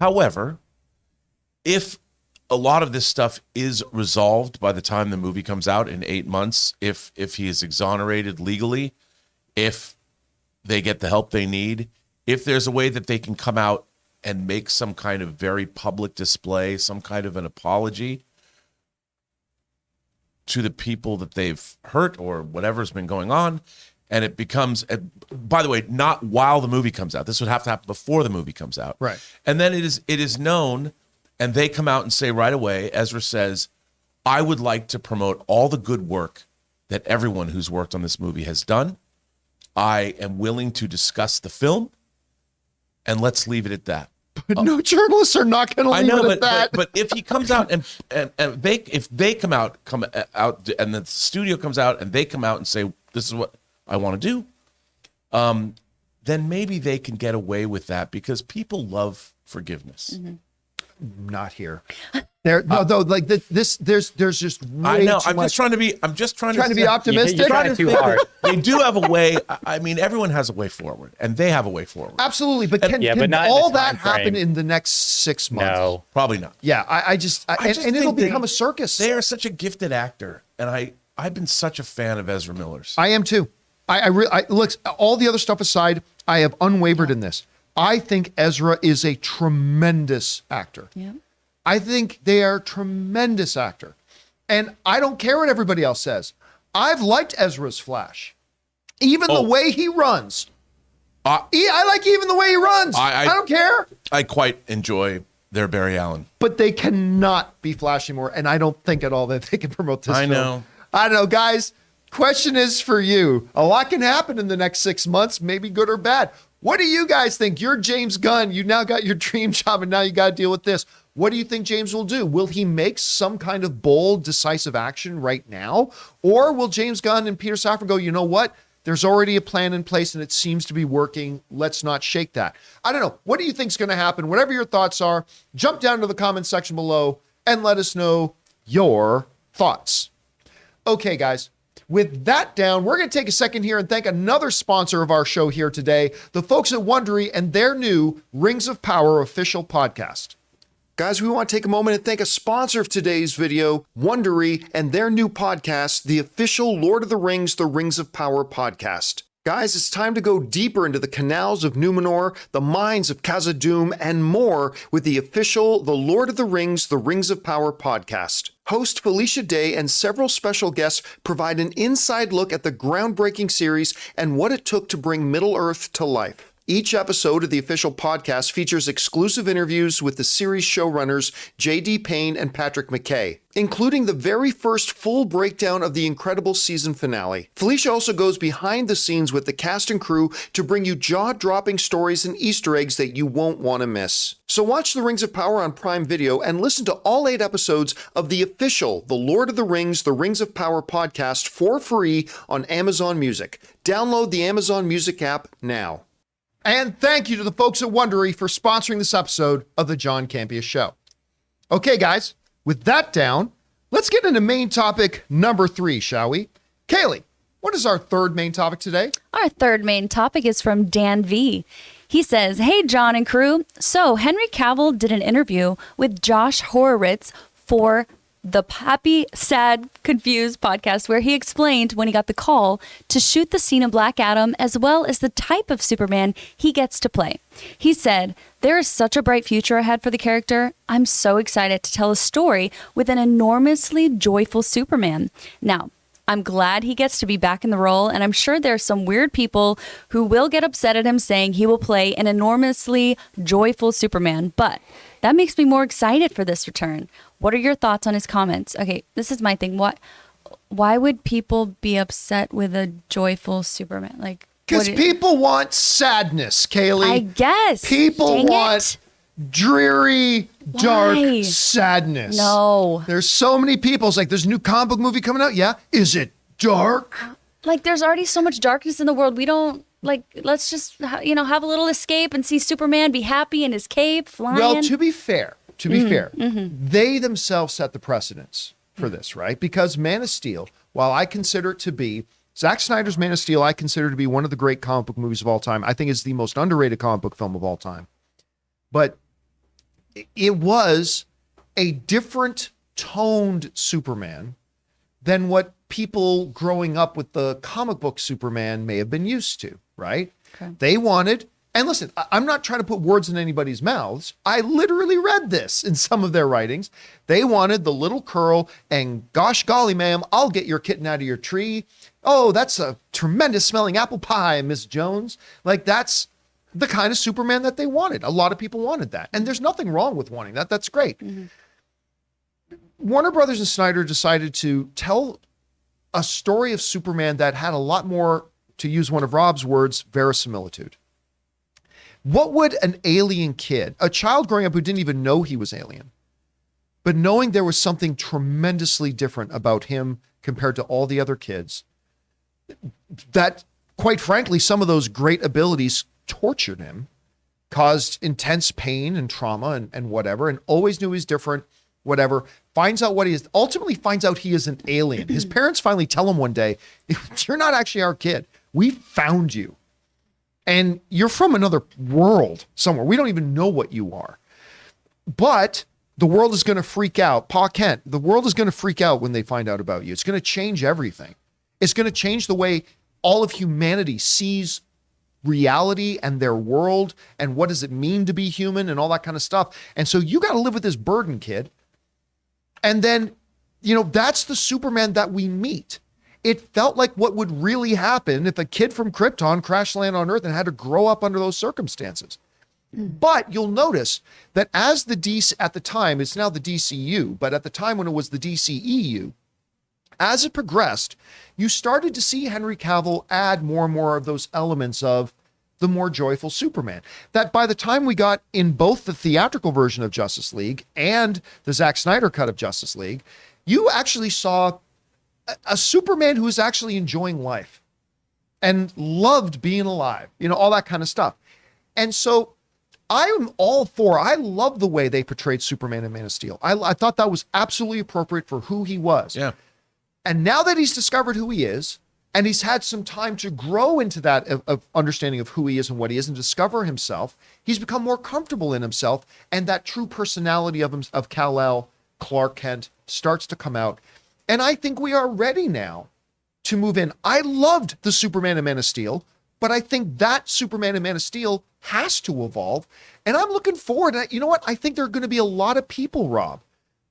However, if a lot of this stuff is resolved by the time the movie comes out in 8 months, if he is exonerated legally, if they get the help they need, if there's a way that they can come out and make some kind of very public display, some kind of an apology to the people that they've hurt or whatever's been going on, and it becomes, by the way, not while the movie comes out. This would have to happen before the movie comes out. Right. And then it is known, and they come out and say right away, Ezra says, I would like to promote all the good work that everyone who's worked on this movie has done. I am willing to discuss the film, and let's leave it at that. But no journalists are not going to leave it at that. But if he comes out and if they come out, and the studio comes out and they come out and say, this is what I want to do, then maybe they can get away with that because people love forgiveness. Mm-hmm. Not here. Like this, there's just way I know. too I'm much. just trying to be. I'm just trying Trying to be optimistic. You're trying too hard. They do have a way. I mean, everyone has a way forward, and they have a way forward. Absolutely, but can but not in all the that time frame. happen in the next 6 months? No, probably not. Yeah, I just I just and it'll think they- become a circus. They are such a gifted actor, and I've been such a fan of Ezra Miller's. I am too. I look, all the other stuff aside, I have unwavered in this. I think Ezra is a tremendous actor. Yeah. I think they are tremendous actor. And I don't care what everybody else says. I've liked Ezra's Flash. Even the way he runs. I like even the way he runs. I don't care. I quite enjoy their Barry Allen. But they cannot be Flash anymore. And I don't think at all that they can promote this film. know. I don't know, guys. Question is for you. A lot can happen in the next 6 months, maybe good or bad. What do you guys think? You're James Gunn. You now got your dream job, and now you got to deal with this. What do you think James will do? Will he make some kind of bold, decisive action right now? Or will James Gunn and Peter Safran go, you know what? There's already a plan in place, and it seems to be working. Let's not shake that. I don't know. What do you think is going to happen? Whatever your thoughts are, jump down to the comment section below and let us know your thoughts. Okay, guys. With that down, we're going to take a second here and thank another sponsor of our show here today, the folks at Wondery and their new Rings of Power official podcast. Guys, we want to take a moment and thank a sponsor of today's video, Wondery, and their new podcast, the official Lord of the Rings, the Rings of Power podcast. Guys, it's time to go deeper into the canals of Numenor, the mines of Khazad-dûm, and more with the official The Lord of the Rings, the Rings of Power podcast. Host Felicia Day and several special guests provide an inside look at the groundbreaking series and what it took to bring Middle-earth to life. Each episode of the official podcast features exclusive interviews with the series showrunners J.D. Payne and Patrick McKay, including the very first full breakdown of the incredible season finale. Felicia also goes behind the scenes with the cast and crew to bring you jaw-dropping stories and Easter eggs that you won't want to miss. So watch The Rings of Power on Prime Video and listen to all 8 episodes of the official The Lord of the Rings, the Rings of Power podcast for free on Amazon Music. Download the Amazon Music app now. And thank you to the folks at Wondery for sponsoring this episode of the John Campea Show. Okay, guys, with that down, let's get into main topic number 3, shall we? Kaylee, what is our third main topic today? Our third main topic is from Dan V. He says, hey, John and crew. So Henry Cavill did an interview with Josh Horowitz for the Happy, Sad, Confused podcast, where he explained when he got the call to shoot the scene of Black Adam, as well as the type of Superman he gets to play. He said, there is such a bright future ahead for the character. I'm so excited to tell a story with an enormously joyful Superman. Now, I'm glad he gets to be back in the role, and I'm sure there are some weird people who will get upset at him saying he will play an enormously joyful Superman, but that makes me more excited for this return. What are your thoughts on his comments? Okay, this is my thing. Why would people be upset with a joyful Superman? Like, because people want sadness, Kaylee. I guess. People Dang want dreary, dark Why? sadness. No. There's so many people. It's like, there's a new comic book movie coming out. Yeah. Is it dark? Like, there's already so much darkness in the world. We don't, like, let's just, have a little escape and see Superman be happy in his cape, flying. Well, to be fair, they themselves set the precedence for this, right? Because Man of Steel, while I consider it to be, Zack Snyder's Man of Steel, I consider to be one of the great comic book movies of all time. I think it's the most underrated comic book film of all time. But it was a different toned Superman than what people growing up with the comic book Superman may have been used to, right? Okay. They wanted, and listen, I'm not trying to put words in anybody's mouths. I literally read this in some of their writings. They wanted the little curl and gosh golly, ma'am, I'll get your kitten out of your tree. Oh, that's a tremendous smelling apple pie, Miss Jones. Like, that's the kind of Superman that they wanted. A lot of people wanted that. And there's nothing wrong with wanting that. That's great. Mm-hmm. Warner Brothers and Snyder decided to tell a story of Superman that had a lot more, to use one of Rob's words, verisimilitude. What would an alien kid, a child growing up who didn't even know he was alien, but knowing there was something tremendously different about him compared to all the other kids, that, quite frankly, some of those great abilities tortured him, caused intense pain and trauma and whatever, and always knew he was different, whatever, finds out what he is, ultimately finds out he is an alien. His parents finally tell him one day, you're not actually our kid. We found you. And you're from another world somewhere. We don't even know what you are. But the world is going to freak out. Pa Kent, the world is going to freak out when they find out about you. It's going to change everything. It's going to change the way all of humanity sees reality and their world and what does it mean to be human and all that kind of stuff. And so you got to live with this burden, kid. And then, that's the Superman that we meet. It felt like what would really happen if a kid from Krypton crash landed on Earth and had to grow up under those circumstances. But you'll notice that as the DC, at the time, it's now the DCU, but at the time when it was the DCEU, as it progressed, you started to see Henry Cavill add more and more of those elements of the more joyful Superman. That by the time we got in both the theatrical version of Justice League and the Zack Snyder cut of Justice League, you actually saw a Superman who was actually enjoying life and loved being alive, all that kind of stuff. And so I love the way they portrayed Superman in Man of Steel. I thought that was absolutely appropriate for who he was. Yeah. And now that he's discovered who he is, and he's had some time to grow into that of understanding of who he is and what he is and discover himself, he's become more comfortable in himself. And that true personality of Kal-El, Clark Kent, starts to come out. And I think we are ready now to move in. I loved the Superman in Man of Steel, but I think that Superman in Man of Steel has to evolve. And I'm looking forward. You know what? I think there are going to be a lot of people, Rob,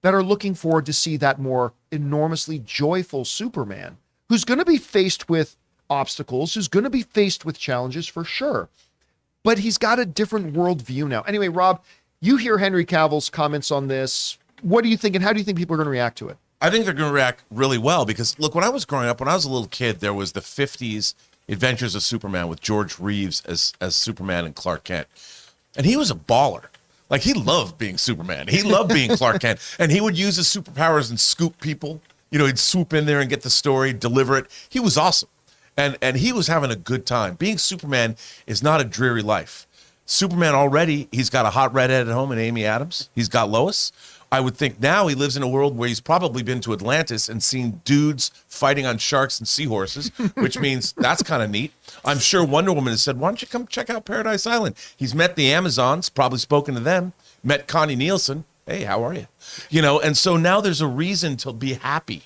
that are looking forward to see that more enormously joyful Superman who's going to be faced with obstacles, who's going to be faced with challenges for sure. But he's got a different worldview now. Anyway, Rob, you hear Henry Cavill's comments on this. What do you think, and how do you think people are going to react to it? I think they're going to react really well because, look, when I was growing up, when I was a little kid, there was the 50s Adventures of Superman with George Reeves as Superman and Clark Kent. And he was a baller. Like, he loved being Superman. He loved being Clark Kent. And he would use his superpowers and scoop people. He'd swoop in there and get the story, deliver it. He was awesome. And he was having a good time. Being Superman is not a dreary life. Superman already, he's got a hot redhead at home in Amy Adams. He's got Lois. I would think now he lives in a world where he's probably been to Atlantis and seen dudes fighting on sharks and seahorses, which means that's kind of neat. I'm sure Wonder Woman has said, why don't you come check out Paradise Island? He's met the Amazons, probably spoken to them, met Connie Nielsen. Hey, how are you? And so now there's a reason to be happy.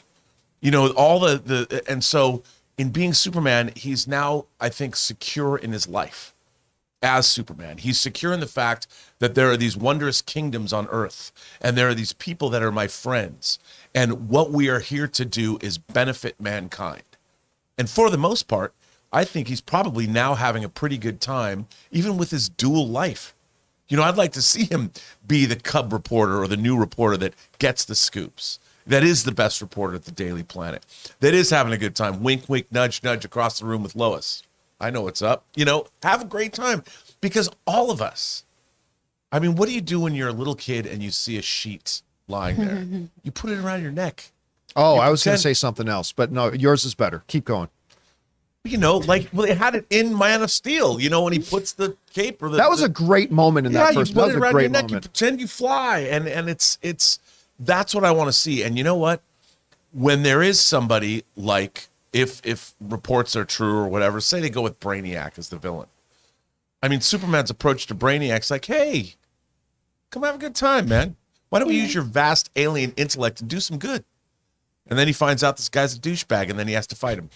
And so in being Superman, he's now, I think, secure in his life as Superman. He's secure in the fact that there are these wondrous kingdoms on Earth, and there are these people that are my friends. And what we are here to do is benefit mankind. And for the most part, I think he's probably now having a pretty good time, even with his dual life. I'd like to see him be the cub reporter or the new reporter that gets the scoops. That is the best reporter at the Daily Planet. That is having a good time. Wink, wink, nudge, nudge across the room with Lois. I know what's up. Have a great time. Because all of us, what do you do when you're a little kid and you see a sheet lying there? You put it around your neck. Oh, I was going to say something else, but no, yours is better. Keep going. They had it in Man of Steel, when he puts the cape or that was a great moment in that first. You put it around your neck, moment. you pretend you fly, and it's that's what I want to see. And you know what? When there is somebody like, if reports are true or whatever, say they go with Brainiac as the villain. Superman's approach to Brainiac's like, hey, come have a good time, man. Why don't we use your vast alien intellect to do some good? And then he finds out this guy's a douchebag, and then he has to fight him.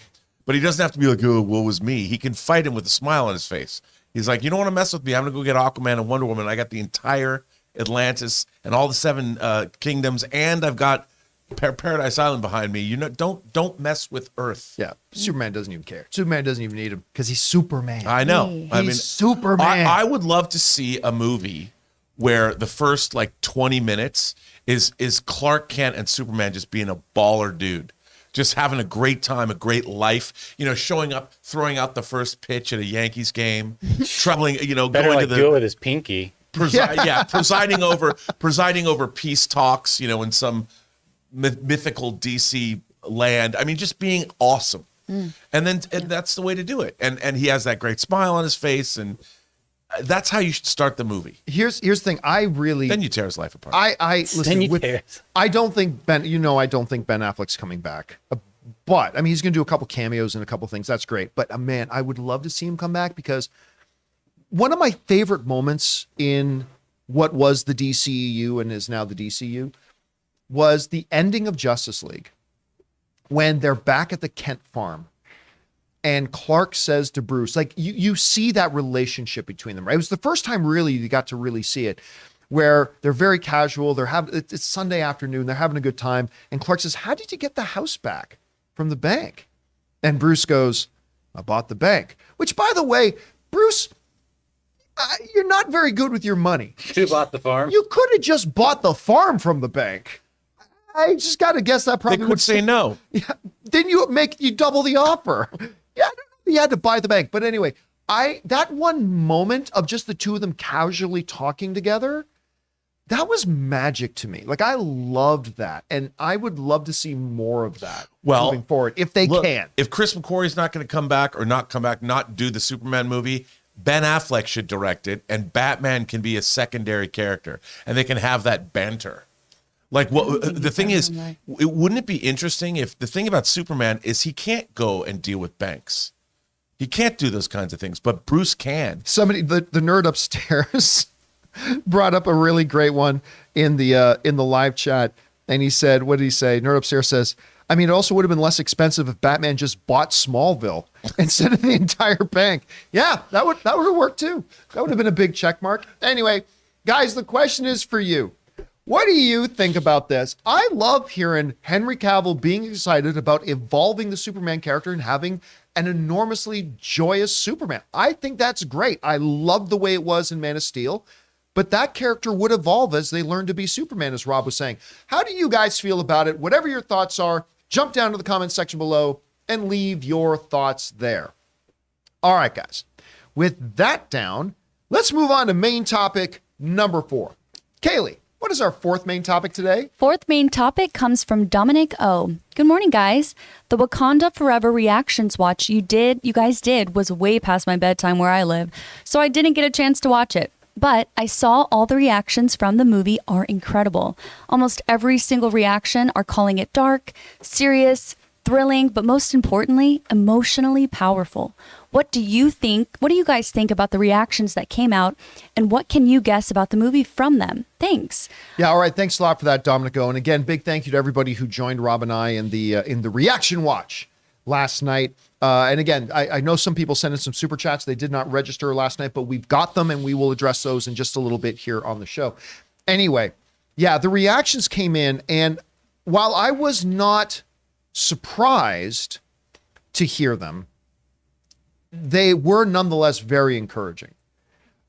But he doesn't have to be like, oh, woe was me. He can fight him with a smile on his face. He's like, you don't want to mess with me. I'm going to go get Aquaman and Wonder Woman. I got the entire Atlantis and all the 7 kingdoms, and I've got Paradise Island behind me. Don't mess with Earth. Yeah, Superman doesn't even care. Superman doesn't even need him because he's Superman. I know. He's Superman. I would love to see a movie where the first 20 minutes is Clark Kent and Superman just being a baller dude. Just having a great time, a great life, showing up, throwing out the first pitch at a Yankees game, traveling, Better going to do it with his pinky. presiding over peace talks, in some mythical DC land. Just being awesome. And that's the way to do it. And he has that great smile on his face, and That's how you should start the movie. Here's the thing. I really Then you tear his life apart. I Then listen. you With, tear. I don't think Ben. I don't think Ben Affleck's coming back. But I mean, he's going to do a couple cameos and a couple things. That's great. But man, I would love to see him come back, because one of my favorite moments in what was the DCEU and is now the DCU was the ending of Justice League, when they're back at the Kent farm. And Clark says to Bruce, like, you see that relationship between them, right? It was the first time really you got to really see it, where they're very casual. It's Sunday afternoon. They're having a good time. And Clark says, how did you get the house back from the bank? And Bruce goes, I bought the bank. Which, by the way, Bruce, you're not very good with your money. Who bought the farm? You could have just bought the farm from the bank. I just got to guess that They probably could say no. Yeah, then you double the offer. Yeah, I don't know if you had to buy the bank. But anyway, that one moment of just the two of them casually talking together, that was magic to me. Like, I loved that. And I would love to see more of that moving forward, if they can. If Chris McQuarrie's not going to come back, not do the Superman movie, Ben Affleck should direct it, and Batman can be a secondary character, and they can have that banter. Like, the thing is, wouldn't it be interesting if the thing about Superman is he can't go and deal with banks? He can't do those kinds of things, but Bruce can. Somebody, the nerd upstairs, brought up a really great one in the live chat, and he said, what did he say? Nerd upstairs says, I mean, it also would have been less expensive if Batman just bought Smallville instead of the entire bank. Yeah, that would have worked too. That would have been a big check mark. Anyway, guys, the question is for you. What do you think about this? I love hearing Henry Cavill being excited about evolving the Superman character and having an enormously joyous Superman. I think that's great. I love the way it was in Man of Steel, but that character would evolve as they learn to be Superman, as Rob was saying. How do you guys feel about it? Whatever your thoughts are, jump down to the comments section below and leave your thoughts there. All right, guys. With that down, let's move on to main topic number 4. Kaylee, what is our fourth main topic today? Fourth main topic comes from Dominic O. Good morning, guys. The Wakanda Forever reactions watch you guys did was way past my bedtime where I live, so I didn't get a chance to watch it. But I saw all the reactions from the movie are incredible. Almost every single reaction are calling it dark, serious, thrilling, but most importantly, emotionally powerful. What do you guys think about the reactions that came out, and what can you guess about the movie from them? Thanks. Yeah, all right. Thanks a lot for that, Dominico. And again, big thank you to everybody who joined Rob and I in the reaction watch last night. And again, I know some people sent in some super chats. They did not register last night, but we've got them, and we will address those in just a little bit here on the show. Anyway, yeah, the reactions came in, and while I was not surprised to hear them, they were nonetheless very encouraging.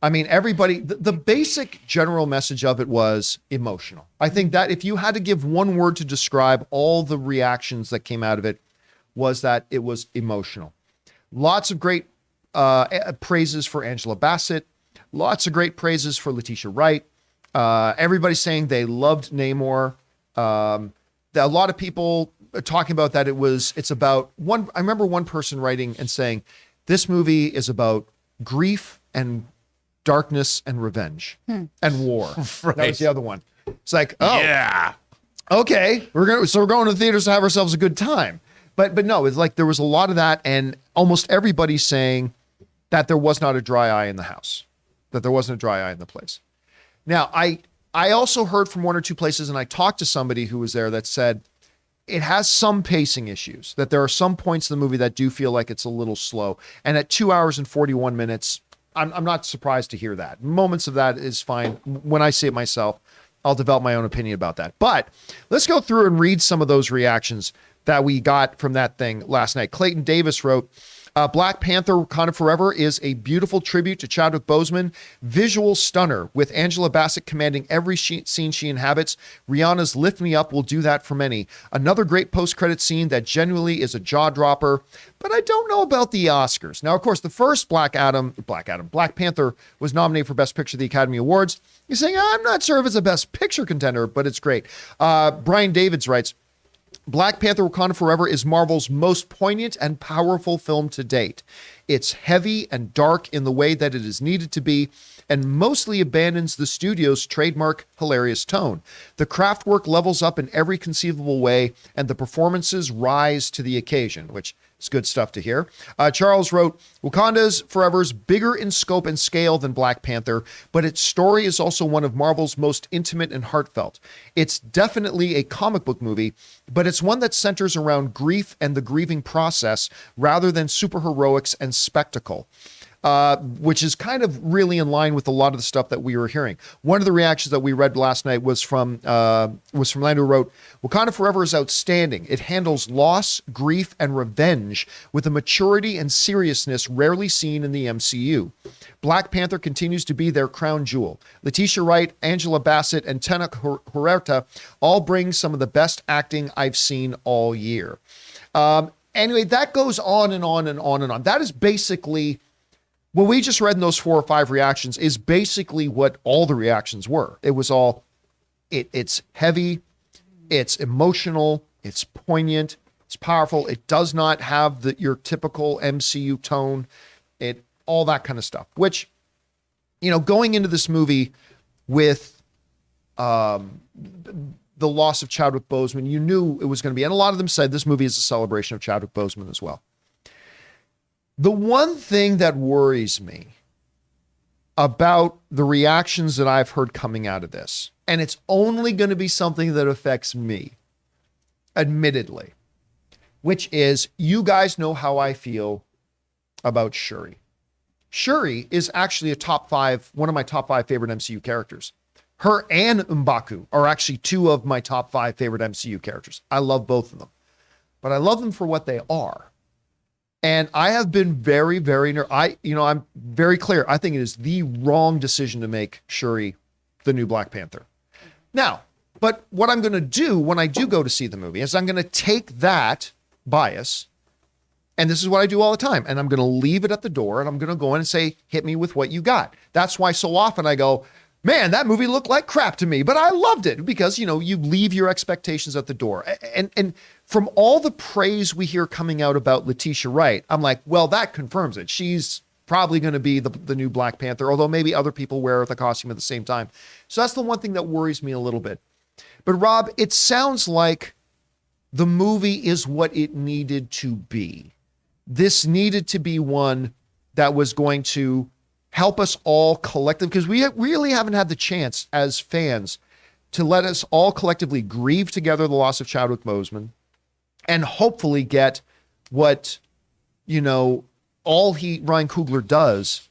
I mean, everybody, the basic general message of it was emotional. I think that if you had to give one word to describe all the reactions that came out of it, was that it was emotional. Lots of great praises for Angela Bassett. Lots of great praises for Letitia Wright. Everybody saying they loved Namor. A lot of people talking about that it's about one. I remember one person writing and saying, this movie is about grief and darkness and revenge and war. Right. That was the other one. It's like, oh, Yeah. okay, we're going to the theaters to have ourselves a good time. But no, it's like there was a lot of that, and almost everybody saying that there was not a dry eye in the house, that there wasn't a dry eye in the place. Now, I also heard from one or two places, and I talked to somebody who was there that said it has some pacing issues, that there are some points in the movie that do feel like it's a little slow. And at 2 hours and 41 minutes, I'm not surprised to hear that. Moments of that is fine. When I see it myself, I'll develop my own opinion about that. But let's go through and read some of those reactions that we got from that thing last night. Clayton Davis wrote, Black Panther Wakanda Forever is a beautiful tribute to Chadwick Boseman. Visual stunner with Angela Bassett commanding every scene she inhabits. Rihanna's Lift Me Up will do that for many. Another great post-credit scene that genuinely is a jaw-dropper. But I don't know about the Oscars. Now, of course, the first Black Panther was nominated for Best Picture at the Academy Awards. He's saying, I'm not sure if it's a Best Picture contender, but it's great. Brian Davids writes, Black Panther Wakanda Forever is Marvel's most poignant and powerful film to date. It's heavy and dark in the way that it is needed to be, and mostly abandons the studio's trademark hilarious tone. The craft work levels up in every conceivable way, and the performances rise to the occasion, which is good stuff to hear. Charles wrote, Wakanda's Forever's bigger in scope and scale than Black Panther, but its story is also one of Marvel's most intimate and heartfelt. It's definitely a comic book movie, but it's one that centers around grief and the grieving process rather than superheroics and spectacle. Which is kind of really in line with a lot of the stuff that we were hearing. One of the reactions that we read last night was from Lando, who wrote, Wakanda Forever is outstanding. It handles loss, grief, and revenge with a maturity and seriousness rarely seen in the MCU. Black Panther continues to be their crown jewel. Letitia Wright, Angela Bassett, and Tena Huerta all bring some of the best acting I've seen all year. Anyway, that goes on and on and on and on. That is basically... what we just read in those 4 or 5 reactions is basically what all the reactions were. It was all, it's heavy, it's emotional, it's poignant, it's powerful. It does not have your typical MCU tone, all that kind of stuff. Which, going into this movie with the loss of Chadwick Boseman, you knew it was going to be, and a lot of them said this movie is a celebration of Chadwick Boseman as well. The one thing that worries me about the reactions that I've heard coming out of this, and it's only going to be something that affects me, admittedly, which is you guys know how I feel about Shuri. Shuri is actually one of my top 5 favorite MCU characters. Her and M'Baku are actually 2 of my top 5 favorite MCU characters. I love both of them, but I love them for what they are. And I have been very, very, I'm very clear. I think it is the wrong decision to make Shuri the new Black Panther. Now, but what I'm going to do when I do go to see the movie is I'm going to take that bias, and this is what I do all the time, and I'm going to leave it at the door, and I'm going to go in and say, hit me with what you got. That's why so often I go, man, that movie looked like crap to me, but I loved it because, you leave your expectations at the door. And from all the praise we hear coming out about Letitia Wright, I'm like, well, that confirms it. She's probably going to be the new Black Panther, although maybe other people wear the costume at the same time. So that's the one thing that worries me a little bit. But Rob, it sounds like the movie is what it needed to be. This needed to be one that was going to help us all collectively, because we really haven't had the chance as fans to let us all collectively grieve together the loss of Chadwick Boseman and hopefully get what, all Ryan Coogler does.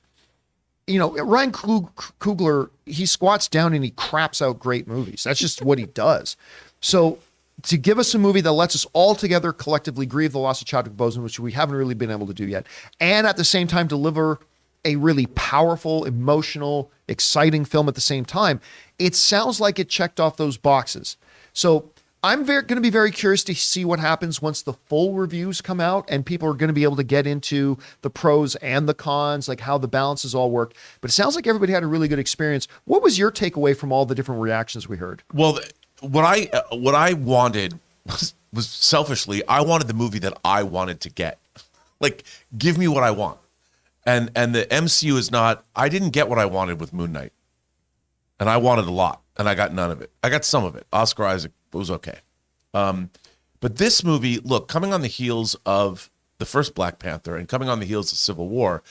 Ryan Coogler, he squats down and he craps out great movies. That's just what he does. So to give us a movie that lets us all together collectively grieve the loss of Chadwick Boseman, which we haven't really been able to do yet, and at the same time deliver a really powerful, emotional, exciting film at the same time, it sounds like it checked off those boxes. So I'm going to be very curious to see what happens once the full reviews come out and people are going to be able to get into the pros and the cons, like how the balances all work. But it sounds like everybody had a really good experience. What was your takeaway from all the different reactions we heard? Well, what I wanted was selfishly, I wanted the movie that I wanted to get. Like, give me what I want. And the MCU is not, I didn't get what I wanted with Moon Knight. And I wanted a lot, and I got none of it. I got some of it. Oscar Isaac was okay. But this movie, look, coming on the heels of the first Black Panther and coming on the heels of Civil War,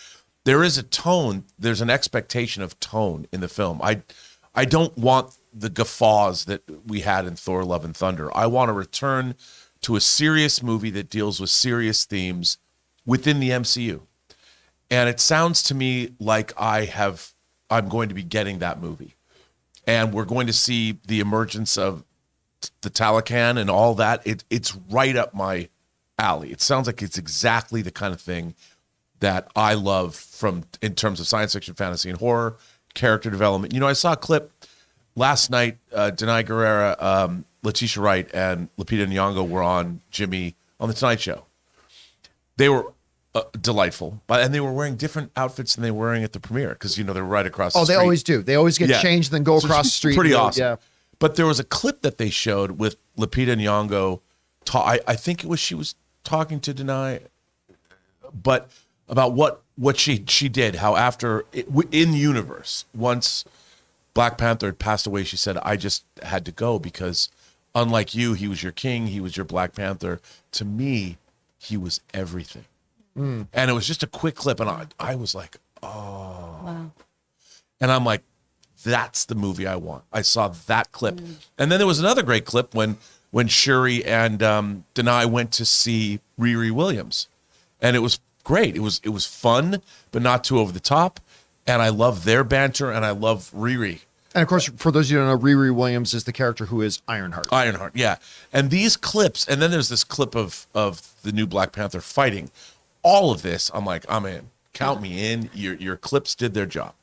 there is a tone, there's an expectation of tone in the film. I don't want the guffaws that we had in Thor, Love and Thunder. I want to return to a serious movie that deals with serious themes within the MCU. And it sounds to me like I'm going to be getting that movie. And we're going to see the emergence of the Talocan and all that. It's right up my alley. It sounds like it's exactly the kind of thing that I love in terms of science fiction, fantasy, and horror, character development. I saw a clip last night. Denai Guerrera, Letitia Wright, and Lupita Nyong'o were on Jimmy on the Tonight Show. They were delightful, and they were wearing different outfits than they were wearing at the premiere because they're right across the street. They always do. They always get changed, then go across the street. Pretty awesome. Yeah. But there was a clip that they showed with Lupita Nyong'o I think it was she was talking to Denai, but about what she did, how after in universe, once Black Panther had passed away, she said, I just had to go because unlike you, he was your king, he was your Black Panther. To me, he was everything. And it was just a quick clip, and I was like, oh. Wow. And I'm like, that's the movie I want. I saw that clip. And then there was another great clip when Shuri and Denai went to see Riri Williams. And it was great. It was fun, but not too over the top. And I love their banter, and I love Riri. And of course, for those of you who don't know, Riri Williams is the character who is Ironheart. Ironheart, yeah. And these clips, and then there's this clip of the new Black Panther fighting. All of this, I'm like, I'm in. Count me in. Your clips did their job.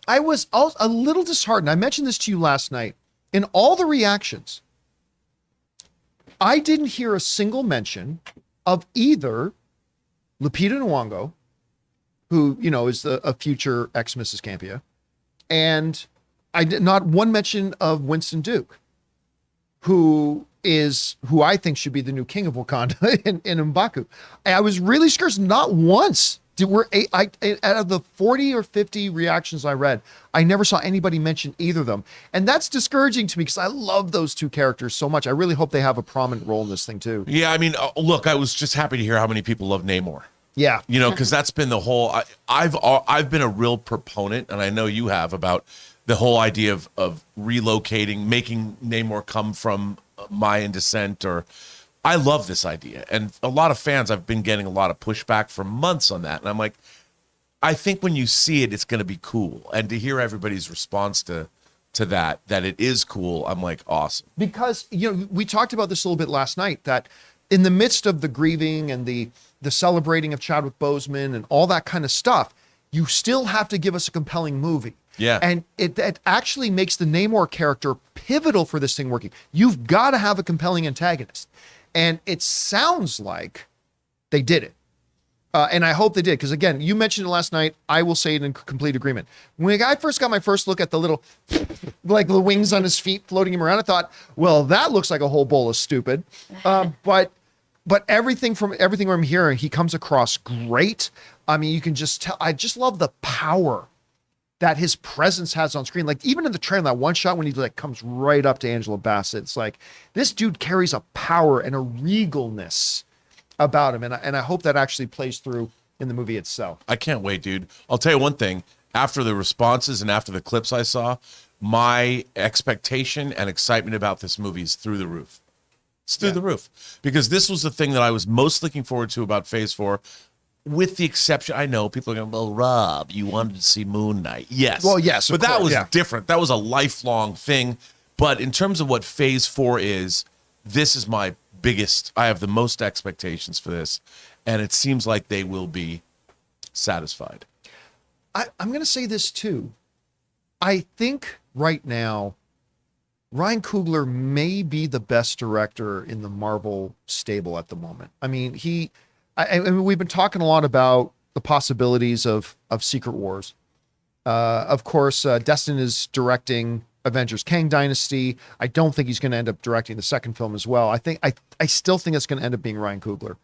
I was a little disheartened. I mentioned this to you last night. In all the reactions, I didn't hear a single mention of either Lupita Nyong'o, who, you know, is a future ex-Mrs. Campea, and I did not one mention of Winston Duke, who I think should be the new king of Wakanda in M'Baku. I was really scared. Not once out of the 40 or 50 reactions I read, I never saw anybody mention either of them. And that's discouraging to me because I love those two characters so much. I really hope they have a prominent role in this thing too. Yeah, I mean, look, I was just happy to hear how many people love Namor. Yeah. You know, because that's been the whole, I've been a real proponent, and I know you have, about the whole idea of relocating, making Namor come from Mayan descent, or I love this idea. And a lot of fans, I've been getting a lot of pushback for months on that. And I'm like, I think when you see it, it's going to be cool. And to hear everybody's response to that it is cool, I'm like, awesome. Because, you know, we talked about this a little bit last night, that in the midst of the grieving and the celebrating of Chadwick Boseman and all that kind of stuff, you still have to give us a compelling movie. Yeah. And it actually makes the Namor character pivotal for this thing working. You've got to have a compelling antagonist. And it sounds like they did it. And I hope they did. Because again, you mentioned it last night. I will say it in complete agreement. When I first got my first look at the little, like the wings on his feet floating him around, I thought, well, that looks like a whole bowl of stupid. But everything I'm hearing, he comes across great. I mean, you can just tell. I just love the power that his presence has on screen. Like even in the trailer, that one shot when he like comes right up to Angela Bassett, it's like this dude carries a power and a regalness about him, and I hope that actually plays through in the movie itself. I can't wait, dude. I'll tell you one thing. After the responses and after the clips I saw, my expectation and excitement about this movie is through the roof. It's through the roof, because this was the thing that I was most looking forward to about Phase 4. With the exception, I know people are going, well, Rob, you wanted to see Moon Knight. Yes. Well, yes, but that was yeah. different. That was a lifelong thing. But in terms of what Phase 4 is, this is my biggest, I have the most expectations for this. And it seems like they will be satisfied. I'm going to say this too. I think right now, Ryan Coogler may be the best director in the Marvel stable at the moment. I mean, I mean, we've been talking a lot about the possibilities of Secret Wars. Of course, Destin is directing Avengers Kang Dynasty. I don't think he's going to end up directing the second film as well. I still think it's going to end up being Ryan Coogler.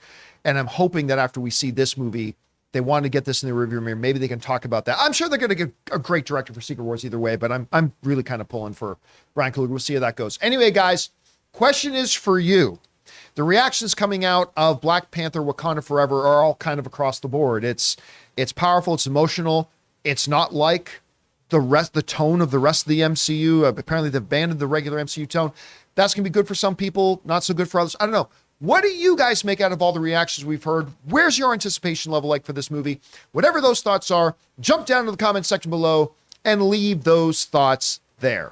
And I'm hoping that after we see this movie, they want to get this in the rearview mirror. Maybe they can talk about that. I'm sure they're going to get a great director for Secret Wars either way, but I'm really kind of pulling for Ryan Coogler. We'll see how that goes. Anyway, guys, question is for you. The reactions coming out of Black Panther Wakanda Forever are all kind of across the board. It's powerful, it's emotional. It's not like the tone of the rest of the MCU. Apparently they've abandoned the regular MCU tone. That's going to be good for some people, not so good for others. I don't know. What do you guys make out of all the reactions we've heard? Where's your anticipation level like for this movie? Whatever those thoughts are, jump down to the comment section below and leave those thoughts there.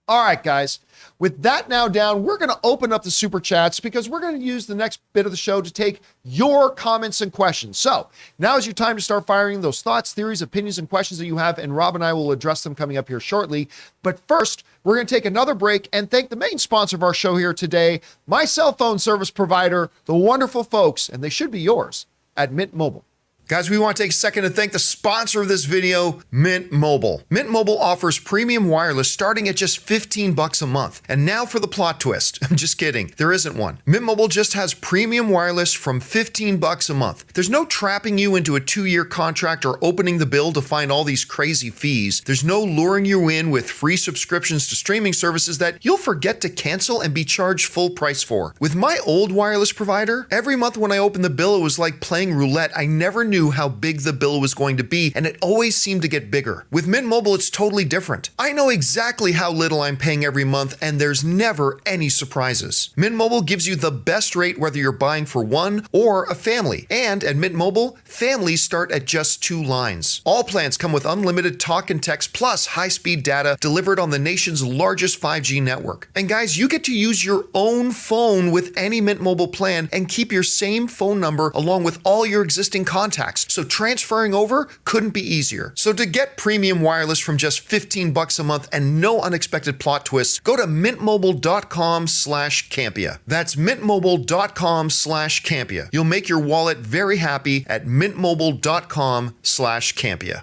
All right, guys. With that now down, we're going to open up the super chats because we're going to use the next bit of the show to take your comments and questions. So now is your time to start firing those thoughts, theories, opinions, and questions that you have, and Rob and I will address them coming up here shortly. But first, we're going to take another break and thank the main sponsor of our show here today, my cell phone service provider, the wonderful folks, and they should be yours, at Mint Mobile. Guys, we want to take a second to thank the sponsor of this video, Mint Mobile. Mint Mobile offers premium wireless starting at just $15 a month. And now for the plot twist. I'm just kidding. There isn't one. Mint Mobile just has premium wireless from $15 a month. There's no trapping you into a 2-year contract or opening the bill to find all these crazy fees. There's no luring you in with free subscriptions to streaming services that you'll forget to cancel and be charged full price for. With my old wireless provider, every month when I opened the bill, it was like playing roulette. I never knew how big the bill was going to be, and it always seemed to get bigger. With Mint Mobile, it's totally different. I know exactly how little I'm paying every month, and there's never any surprises. Mint Mobile gives you the best rate whether you're buying for one or a family. And at Mint Mobile, families start at just 2 lines. All plans come with unlimited talk and text plus high-speed data delivered on the nation's largest 5G network. And guys, you get to use your own phone with any Mint Mobile plan and keep your same phone number along with all your existing contacts. So transferring over couldn't be easier. So to get premium wireless from just $15 a month and no unexpected plot twists, go to mintmobile.com/Campea. That's mintmobile.com/Campea. You'll make your wallet very happy at mintmobile.com/Campea.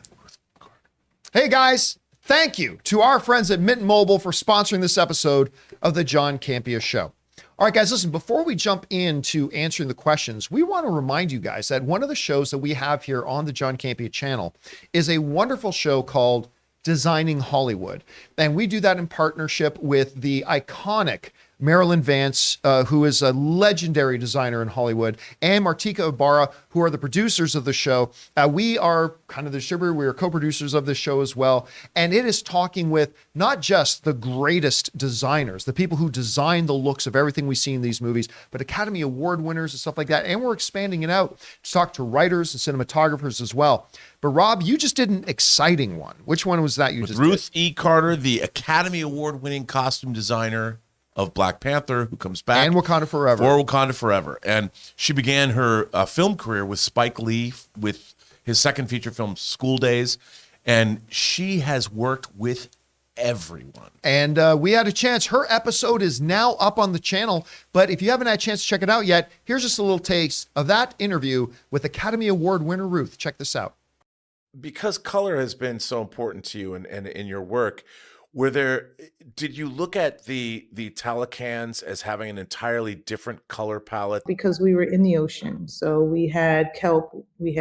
Hey guys, thank you to our friends at Mint Mobile for sponsoring this episode of the John Campea Show. All right, guys, listen, before we jump into answering the questions, we want to remind you guys that one of the shows that we have here on the John Campea channel is a wonderful show called Designing Hollywood. And we do that in partnership with the iconic Marilyn Vance, who is a legendary designer in Hollywood, and Martika Ibarra, who are the producers of the show. We are kind of the distributor. We are co-producers of this show as well. And it is talking with not just the greatest designers, the people who design the looks of everything we see in these movies, but Academy Award winners and stuff like that. And we're expanding it out to talk to writers and cinematographers as well. But Rob, you just did an exciting one. Which one was that you With just Ruth did? E. Carter, the Academy Award winning costume designer of Black Panther, who comes back. And Wakanda Forever. For Wakanda Forever. And she began her film career with Spike Lee with his second feature film, School Days. And she has worked with everyone. And we had a chance. Her episode is now up on the channel. But if you haven't had a chance to check it out yet, here's just a little taste of that interview with Academy Award winner Ruth. Check this out. Because color has been so important to you and in your work, did you look at the Telecans as having an entirely different color palette? Because we were in the ocean, so we had kelp. We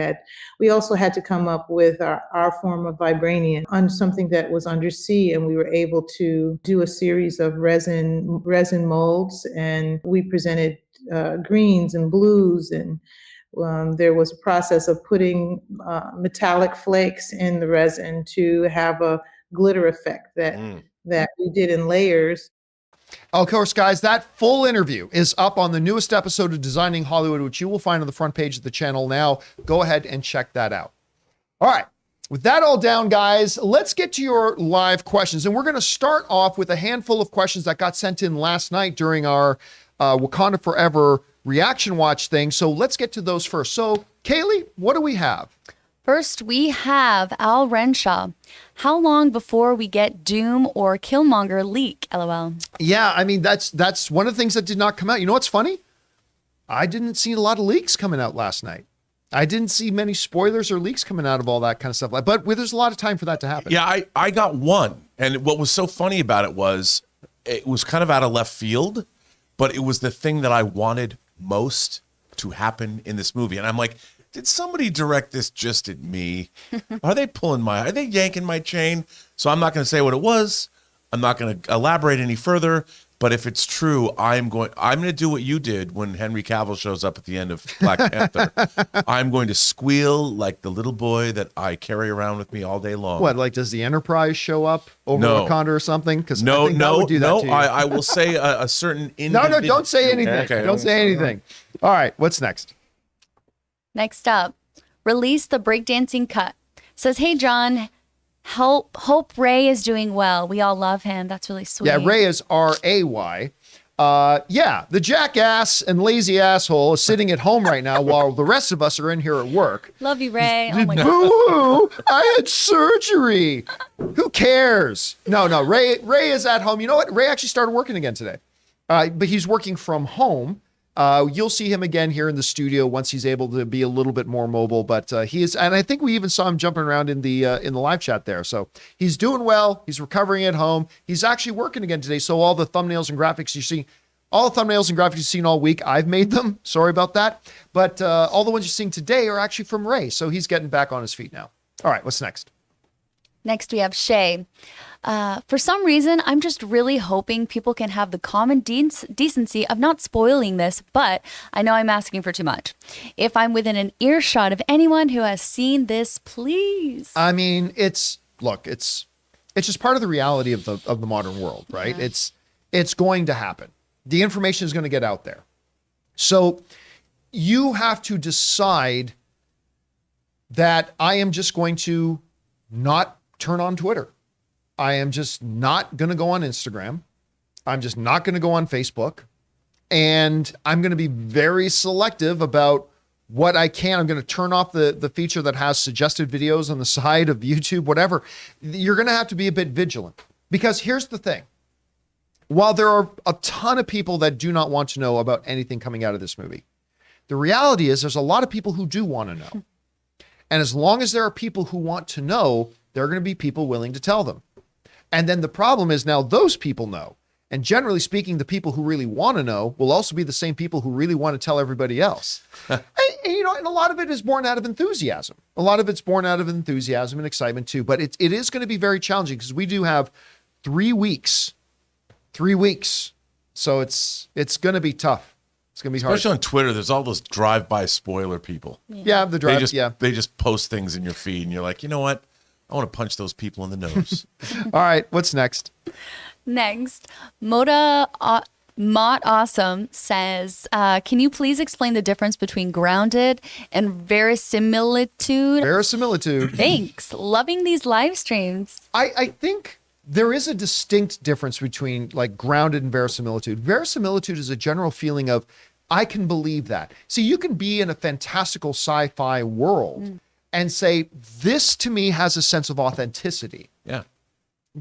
also had to come up with our form of vibranium on something that was undersea, and we were able to do a series of resin molds, and we presented greens and blues, and there was a process of putting metallic flakes in the resin to have a glitter effect that we did in layers. Of course, guys, that full interview is up on the newest episode of Designing Hollywood, which you will find on the front page of the channel now. Go ahead and check that out. All right. With that all down, guys, let's get to your live questions. And we're going to start off with a handful of questions that got sent in last night during our Wakanda Forever reaction watch thing. So let's get to those first. So, Kaylee, what do we have? First, we have Al Renshaw. How long before we get Doom or Killmonger leak? LOL. Yeah, I mean, that's one of the things that did not come out. You know what's funny? I didn't see a lot of leaks coming out last night. I didn't see many spoilers or leaks coming out of all that kind of stuff. But there's a lot of time for that to happen. Yeah, I got one. And what was so funny about it was kind of out of left field, but it was the thing that I wanted most to happen in this movie. And I'm like, did somebody direct this just at me? Are they yanking my chain? So I'm not going to say what it was. I'm not going to elaborate any further. But if it's true, I'm going to do what you did when Henry Cavill shows up at the end of Black Panther. I'm going to squeal like the little boy that I carry around with me all day long. What, like does the Enterprise show up over Wakanda or something? Because no, I will say a certain individual. No, don't say anything. Okay. Don't say anything. All right, what's next? Next up, release the breakdancing cut. Says, hey, John, hope Ray is doing well. We all love him. That's really sweet. Yeah, Ray is R-A-Y. The jackass and lazy asshole is sitting at home right now while the rest of us are in here at work. Love you, Ray. Oh my God. Boo-hoo! I had surgery. Who cares? No. Ray is at home. You know what? Ray actually started working again today. But he's working from home You'll see him again here in the studio once he's able to be a little bit more mobile. But he is, and I think we even saw him jumping around in the live chat there. So he's doing well. He's recovering at home. He's actually working again today. So all the thumbnails and graphics you see, all the thumbnails and graphics you've seen all week, I've made them. Sorry about that. But all the ones you're seeing today are actually from Ray. So he's getting back on his feet now. All right, what's next? Next, we have Shay. For some reason, I'm just really hoping people can have the common decency of not spoiling this, but I know I'm asking for too much. If I'm within an earshot of anyone who has seen this, please. I mean, it's just part of the reality of the modern world, right? Yeah. It's going to happen. The information is going to get out there. So you have to decide that I am just going to not turn on Twitter. I am just not going to go on Instagram. I'm just not going to go on Facebook. And I'm going to be very selective about what I can. I'm going to turn off the feature that has suggested videos on the side of YouTube, whatever. You're going to have to be a bit vigilant, because here's the thing. While there are a ton of people that do not want to know about anything coming out of this movie, the reality is there's a lot of people who do want to know. And as long as there are people who want to know, there are going to be people willing to tell them. And then the problem is now those people know. And generally speaking, the people who really want to know will also be the same people who really want to tell everybody else. and a lot of it is born out of enthusiasm. A lot of it's born out of enthusiasm and excitement too. But it is going to be very challenging, because we do have 3 weeks. 3 weeks. So it's going to be tough. It's going to be hard. Especially on Twitter, there's all those drive-by spoiler people. Yeah, the drive. They just post things in your feed, and you're like, you know what? I want to punch those people in the nose. All right, what's next? Next, Mott Awesome says, can you please explain the difference between grounded and verisimilitude? Verisimilitude. Thanks. Loving these live streams. I think there is a distinct difference between like grounded and verisimilitude. Verisimilitude is a general feeling of, I can believe that. See, you can be in a fantastical sci-fi world and say, this to me has a sense of authenticity. Yeah.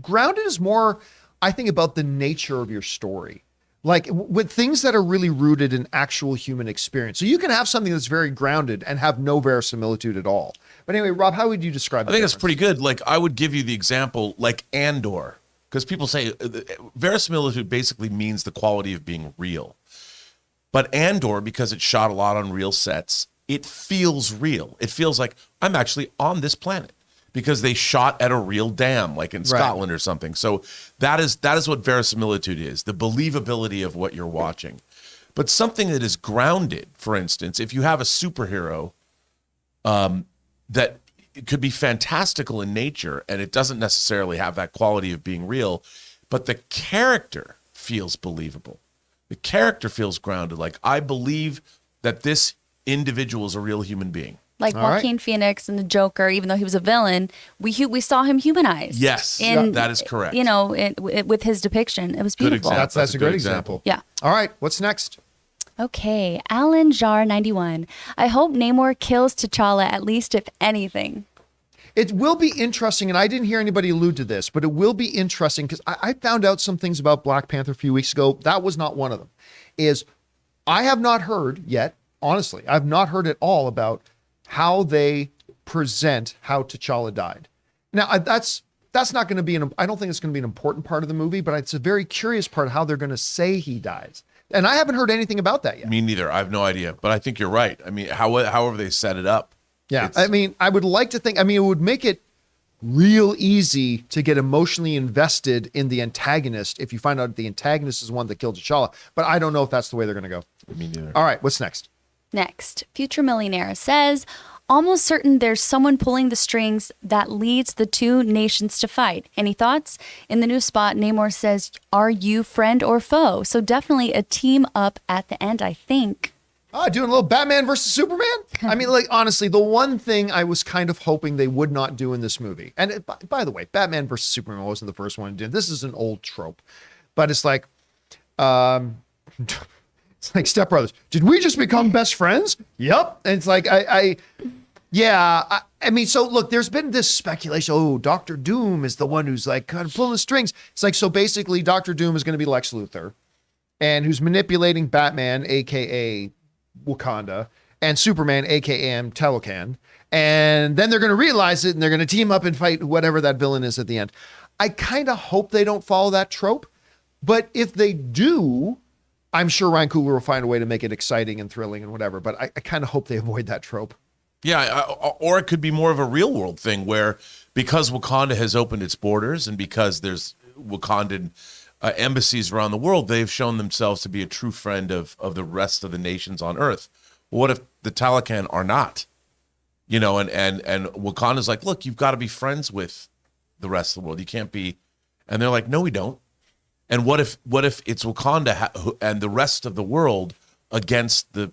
Grounded is more, I think, about the nature of your story. Like with things that are really rooted in actual human experience. So you can have something that's very grounded and have no verisimilitude at all. But anyway, Rob, how would you describe it? I think that's pretty good. Like, I would give you the example, like Andor, because people say verisimilitude basically means the quality of being real. But Andor, because it's shot a lot on real sets, it feels real. It feels like I'm actually on this planet, because they shot at a real dam, like in Scotland or something. So that is what verisimilitude is, the believability of what you're watching. But something that is grounded, for instance, if you have a superhero that it could be fantastical in nature, and it doesn't necessarily have that quality of being real, but the character feels believable. The character feels grounded. Like, I believe that this individual is a real human being. Like Joaquin Phoenix and the Joker, even though he was a villain, we saw him humanized. Yes, that is correct. With his depiction, it was beautiful. That's a great example. Yeah. All right, what's next? Okay, Alan Jar 91. I hope Namor kills T'Challa, at least if anything. It will be interesting, and I didn't hear anybody allude to this, but it will be interesting because I found out some things about Black Panther a few weeks ago. That was not one of them. I have not heard yet, honestly, I've not heard at all about how they present how T'Challa died. Now, that's not going to be I don't think it's going to be an important part of the movie, but it's a very curious part of how they're going to say he dies. And I haven't heard anything about that yet. Me neither. I have no idea, but I think you're right. I mean, however they set it up. Yeah. I mean, I would like to think, it would make it real easy to get emotionally invested in the antagonist if you find out the antagonist is the one that killed T'Challa. But I don't know if that's the way they're going to go. Me neither. All right, what's next? Next, Future Millionaire says, almost certain there's someone pulling the strings that leads the two nations to fight. Any thoughts? In the new spot, Namor says, are you friend or foe? So definitely a team up at the end, I think. Doing a little Batman versus Superman? Honestly, the one thing I was kind of hoping they would not do in this movie, and by the way, Batman versus Superman wasn't the first one to do. This is an old trope, but it's like, it's like Step Brothers. Did we just become best friends? Yep. And it's like, so look, there's been this speculation. Dr. Doom is the one who's like kind of pulling the strings. It's like, so basically Dr. Doom is going to be Lex Luthor. and who's manipulating Batman, aka Wakanda, and Superman, aka Talocan. And then they're going to realize it and they're going to team up and fight whatever that villain is at the end. I kind of hope they don't follow that trope. But if they do, I'm sure Ryan Coogler will find a way to make it exciting and thrilling and whatever. But I kind of hope they avoid that trope. Yeah, or it could be more of a real world thing where because Wakanda has opened its borders and because there's Wakandan embassies around the world, they've shown themselves to be a true friend of the rest of the nations on Earth. Well, what if the Talocan are not? You know, and Wakanda's like, look, you've got to be friends with the rest of the world. You can't be, and they're like, no, we don't. And what if it's Wakanda and the rest of the world against the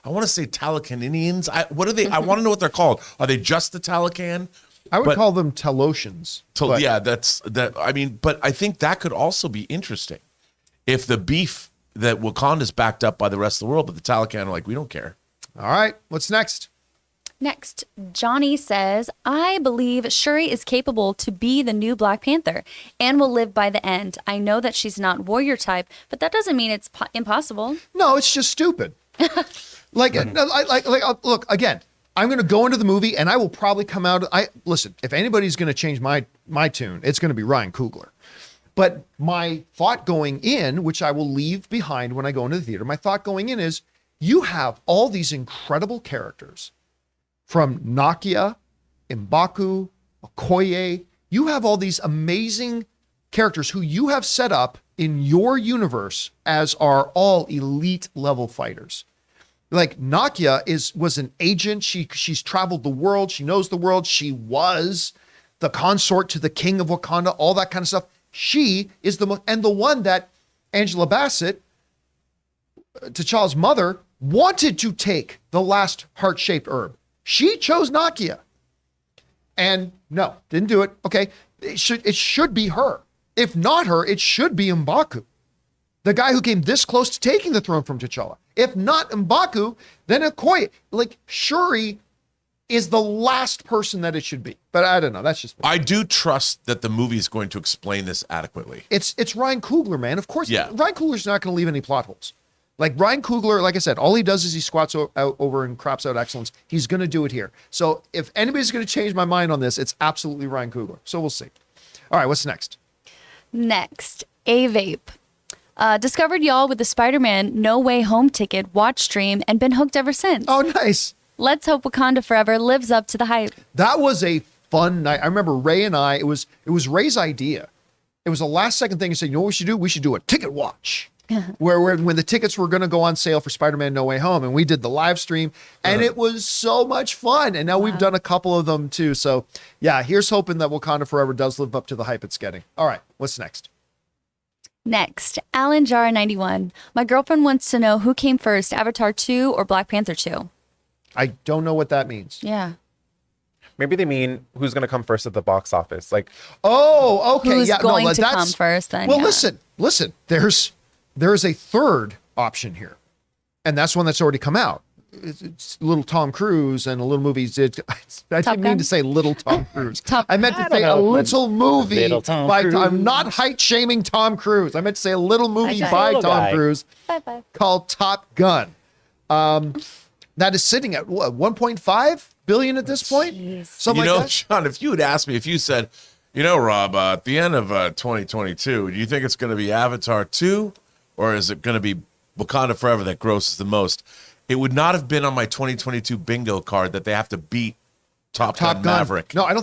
I want to say Talocanians. What are they? I want to know what they're called. Are they just the Talocan? I would call them Talosians. Yeah, that's that. I mean, but I think that could also be interesting if the beef that Wakanda's backed up by the rest of the world, but the Talocan are like, we don't care. All right, what's next? Next, Johnny says, I believe Shuri is capable to be the new Black Panther and will live by the end. I know that she's not warrior type, but that doesn't mean it's impossible. No, it's just stupid. Look, again, I'm going to go into the movie and I will probably come out. Listen, if anybody's going to change my tune, it's going to be Ryan Coogler. But my thought going in, which I will leave behind when I go into the theater, my thought going in is you have all these incredible characters from Nakia, M'Baku, Okoye. You have all these amazing characters who you have set up in your universe as are all elite level fighters. Like Nakia was an agent. She's traveled the world. She knows the world. She was the consort to the king of Wakanda, all that kind of stuff. She is the one that Angela Bassett, T'Challa's mother, wanted to take the last heart-shaped herb. She chose Nakia. And no, didn't do it. Okay, it should be her. If not her, it should be M'Baku, the guy who came this close to taking the throne from T'Challa. If not M'Baku, then Okoye. Like, Shuri is the last person that it should be. But I don't know. That's just... I do trust that the movie is going to explain this adequately. It's Ryan Coogler, man. Of course. Yeah. Ryan Coogler's not going to leave any plot holes. Like Ryan Coogler, like I said, all he does is he squats out over and crops out excellence. He's going to do it here. So if anybody's going to change my mind on this, it's absolutely Ryan Coogler. So we'll see. All right, what's next? Next, A-Vape. Discovered y'all with the Spider-Man No Way Home ticket watch stream and been hooked ever since. Oh, nice. Let's hope Wakanda Forever lives up to the hype. That was a fun night. I remember Ray and I, it was Ray's idea. It was a last second thing. He said, you know what we should do? We should do a ticket watch. where when the tickets were going to go on sale for Spider-Man No Way Home, and we did the live stream, and it was so much fun. And now we've done a couple of them too. So yeah, here's hoping that Wakanda Forever does live up to the hype it's getting. All right, what's next? Next, Alan Jara 91. My girlfriend wants to know who came first, Avatar 2 or Black Panther 2? I don't know what that means. Yeah. Maybe they mean who's going to come first at the box office. Like, oh, okay, who's yeah, going no, to come first then? Well, yeah. listen. There's a third option here, and that's one that's already come out. It's little Tom Cruise and a little movie. I didn't mean to say little Tom Cruise. I meant to say a little movie Little Tom by. Cruise. I'm not height shaming Tom Cruise. I meant to say a little movie by Little Tom guy. Cruise Bye-bye. called Top Gun. That is sitting at what, 1.5 billion at this point. Jeez. Something You know, like that. John, if you had asked me, if you said, you know, Rob, at the end of 2022, do you think it's going to be Avatar 2 or is it going to be Wakanda Forever that grosses the most? It would not have been on my 2022 bingo card that they have to beat Top Gun Maverick. No, I don't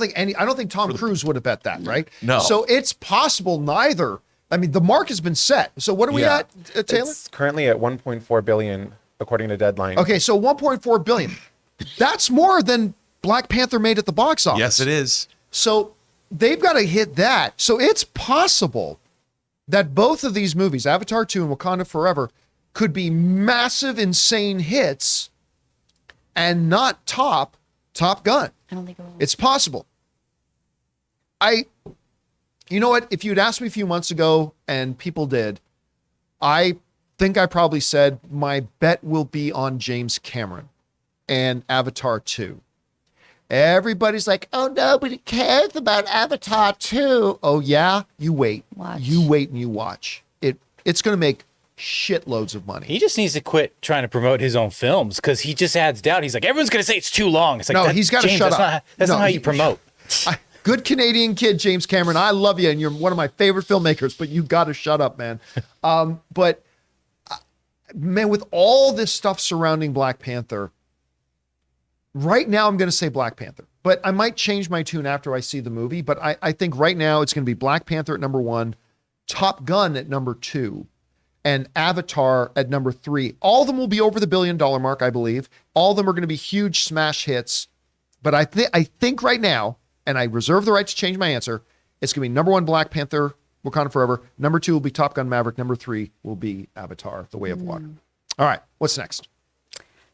think Tom Cruise would have bet that, right? No. So it's possible neither. I mean, the mark has been set. So what are we Yeah. at, Taylor? it's currently at 1.4 billion according to Deadline. Okay, so 1.4 billion. That's more than Black Panther made at the box office. Yes, it is. So they've got to hit that. So it's possible that both of these movies, Avatar 2 and Wakanda Forever, could be massive, insane hits and not top Gun. I don't think it will. It's possible. You know what? If you'd asked me a few months ago, and people did, I think I probably said my bet will be on James Cameron and Avatar 2. Everybody's like, oh, nobody cares about Avatar 2. Oh, yeah? You wait. Watch. You wait and you watch. It's going to make shitloads of money. He just needs to quit trying to promote his own films because he just adds doubt. He's like, everyone's going to say it's too long. It's like, No, he's gotta shut up. That's No, not how he- you promote. Good Canadian kid, James Cameron. I love you, and you're one of my favorite filmmakers, but you got to shut up, man. But man, with all this stuff surrounding Black Panther, right now I'm going to say Black Panther, but I might change my tune after I see the movie. But I think right now it's going to be Black Panther at number 1, Top Gun at number 2, and Avatar at number 3. All of them will be over the $1 billion mark, I believe. All of them are going to be huge smash hits. But I think right now, and I reserve the right to change my answer, it's going to be number 1, Black Panther, Wakanda Forever. Number 2 will be Top Gun Maverick. Number 3 will be Avatar, The Way of Water. All right, what's next?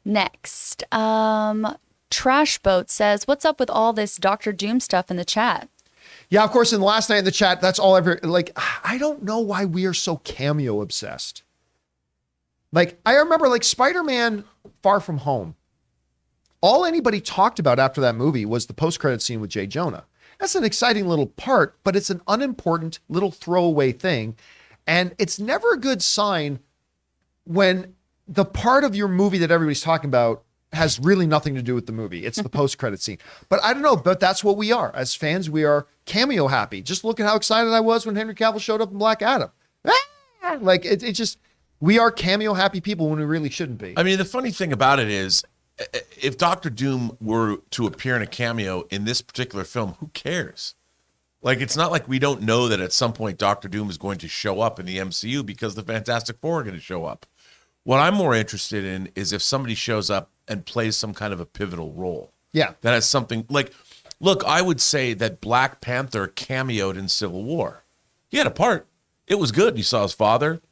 Next, Trash Boat says, "What's up with all this Doctor Doom stuff in the chat?" Yeah, of course, in the last night in the chat, that's all ever, like, I don't know why we are so cameo obsessed. Like, I remember, like, Spider-Man Far From Home. All anybody talked about after that movie was the post-credit scene with Jay Jonah. That's an exciting little part, but it's an unimportant little throwaway thing. And it's never a good sign when the part of your movie that everybody's talking about has really nothing to do with the movie. It's the post-credit scene. But I don't know, but that's what we are. As fans, we are cameo happy. Just look at how excited I was when Henry Cavill showed up in Black Adam. Like, it just, we are cameo happy people when we really shouldn't be. I mean, the funny thing about it is, if Doctor Doom were to appear in a cameo in this particular film, who cares? Like, it's not like we don't know that at some point Doctor Doom is going to show up in the MCU because the Fantastic Four are going to show up. What I'm more interested in is if somebody shows up and plays some kind of a pivotal role. Yeah. That has something like, look, I would say that Black Panther cameoed in Civil War. He had a part. It was good. You saw his father,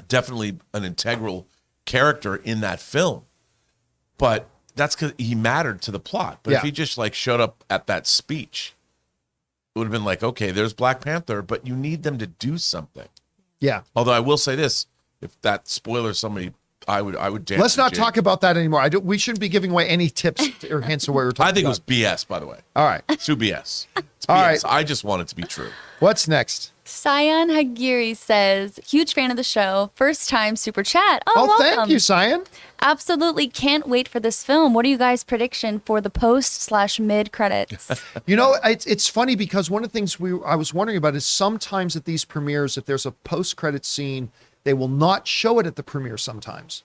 definitely an integral character in that film. But that's because he mattered to the plot. But if he just like showed up at that speech, it would have been like, okay, there's Black Panther, but you need them to do something. Yeah. Although I will say this, if that spoilers somebody, I would dance. Let's not talk about that anymore. We shouldn't be giving away any tips or hints of what we're talking about. I think it was BS, by the way. All right. It's too BS. It's BS. All right. I just want it to be true. What's next? Cyan Hagiri says, "Huge fan of the show. First time super chat." Oh, welcome. thank you, Cyan. Absolutely can't wait for this film. What are you guys' prediction for the post/mid credits? You know, it's funny because one of the things I was wondering about is sometimes at these premieres, if there's a post-credit scene, they will not show it at the premiere sometimes.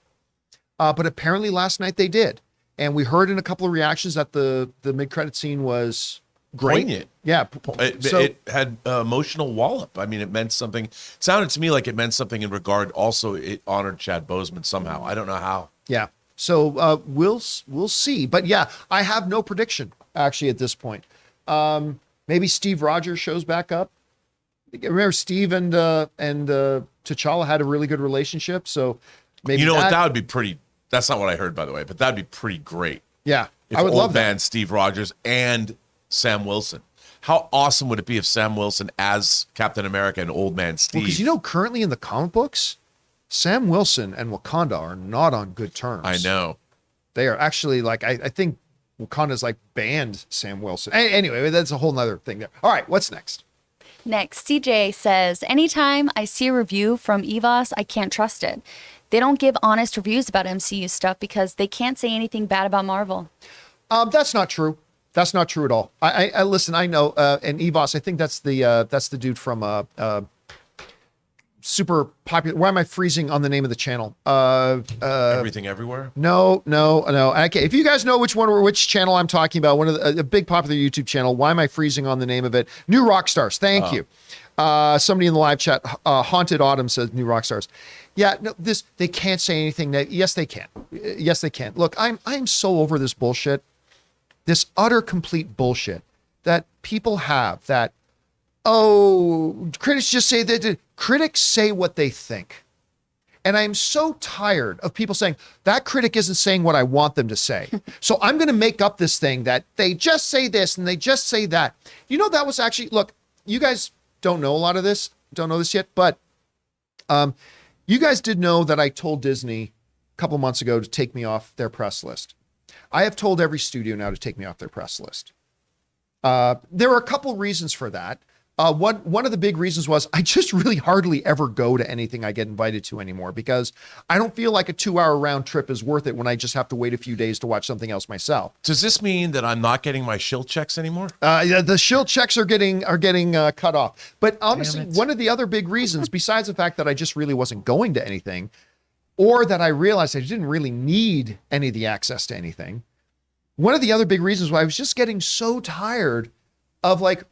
But apparently last night they did. And we heard in a couple of reactions that the mid-credit scene was great. Poignant. Yeah. It had emotional wallop. I mean, it meant something. It sounded to me like it meant something in regard. Also, it honored Chad Boseman somehow. I don't know how. Yeah. So we'll see. But yeah, I have no prediction actually at this point. Maybe Steve Rogers shows back up. Remember, Steve and T'Challa had a really good relationship. So maybe that would be pretty. That's not what I heard, by the way, but that'd be pretty great. Yeah, If I would old love man that. Steve Rogers and Sam Wilson. How awesome would it be if Sam Wilson as Captain America and old man Steve? Because currently in the comic books, Sam Wilson and Wakanda are not on good terms. I know. They are actually like, I think Wakanda's like banned Sam Wilson. Anyway, that's a whole nother thing there. All right, what's next? Next, CJ says, "Anytime I see a review from EVOS, I can't trust it. They don't give honest reviews about MCU stuff because they can't say anything bad about Marvel." That's not true. That's not true at all. I listen. I know. And EVOS, I think that's the dude from super popular. Why am I freezing on the name of the channel? Everything Everywhere. No. Okay, if you guys know which channel I'm talking about, one of a big popular YouTube channel. Why am I freezing on the name of it? New Rockstars. Thank you. Somebody in the live chat, Haunted Autumn, says New Rockstars. Yeah, no, they can't say anything. Yes, they can. Yes, they can. Look, I'm so over this bullshit. This utter complete bullshit that people have that, critics just say that. Critics say what they think. And I'm so tired of people saying, that critic isn't saying what I want them to say. So I'm going to make up this thing that they just say this and they just say that. That was actually, look, you guys don't know a lot of this, don't know this yet, but you guys did know that I told Disney a couple months ago to take me off their press list. I have told every studio now to take me off their press list. There are a couple reasons for that. One of the big reasons was I just really hardly ever go to anything I get invited to anymore because I don't feel like a 2-hour round trip is worth it when I just have to wait a few days to watch something else myself. Does this mean that I'm not getting my shield checks anymore? Yeah, the shield checks are getting cut off. But honestly, one of the other big reasons, besides the fact that I just really wasn't going to anything, or that I realized I didn't really need any of the access to anything, one of the other big reasons why I was just getting so tired of like,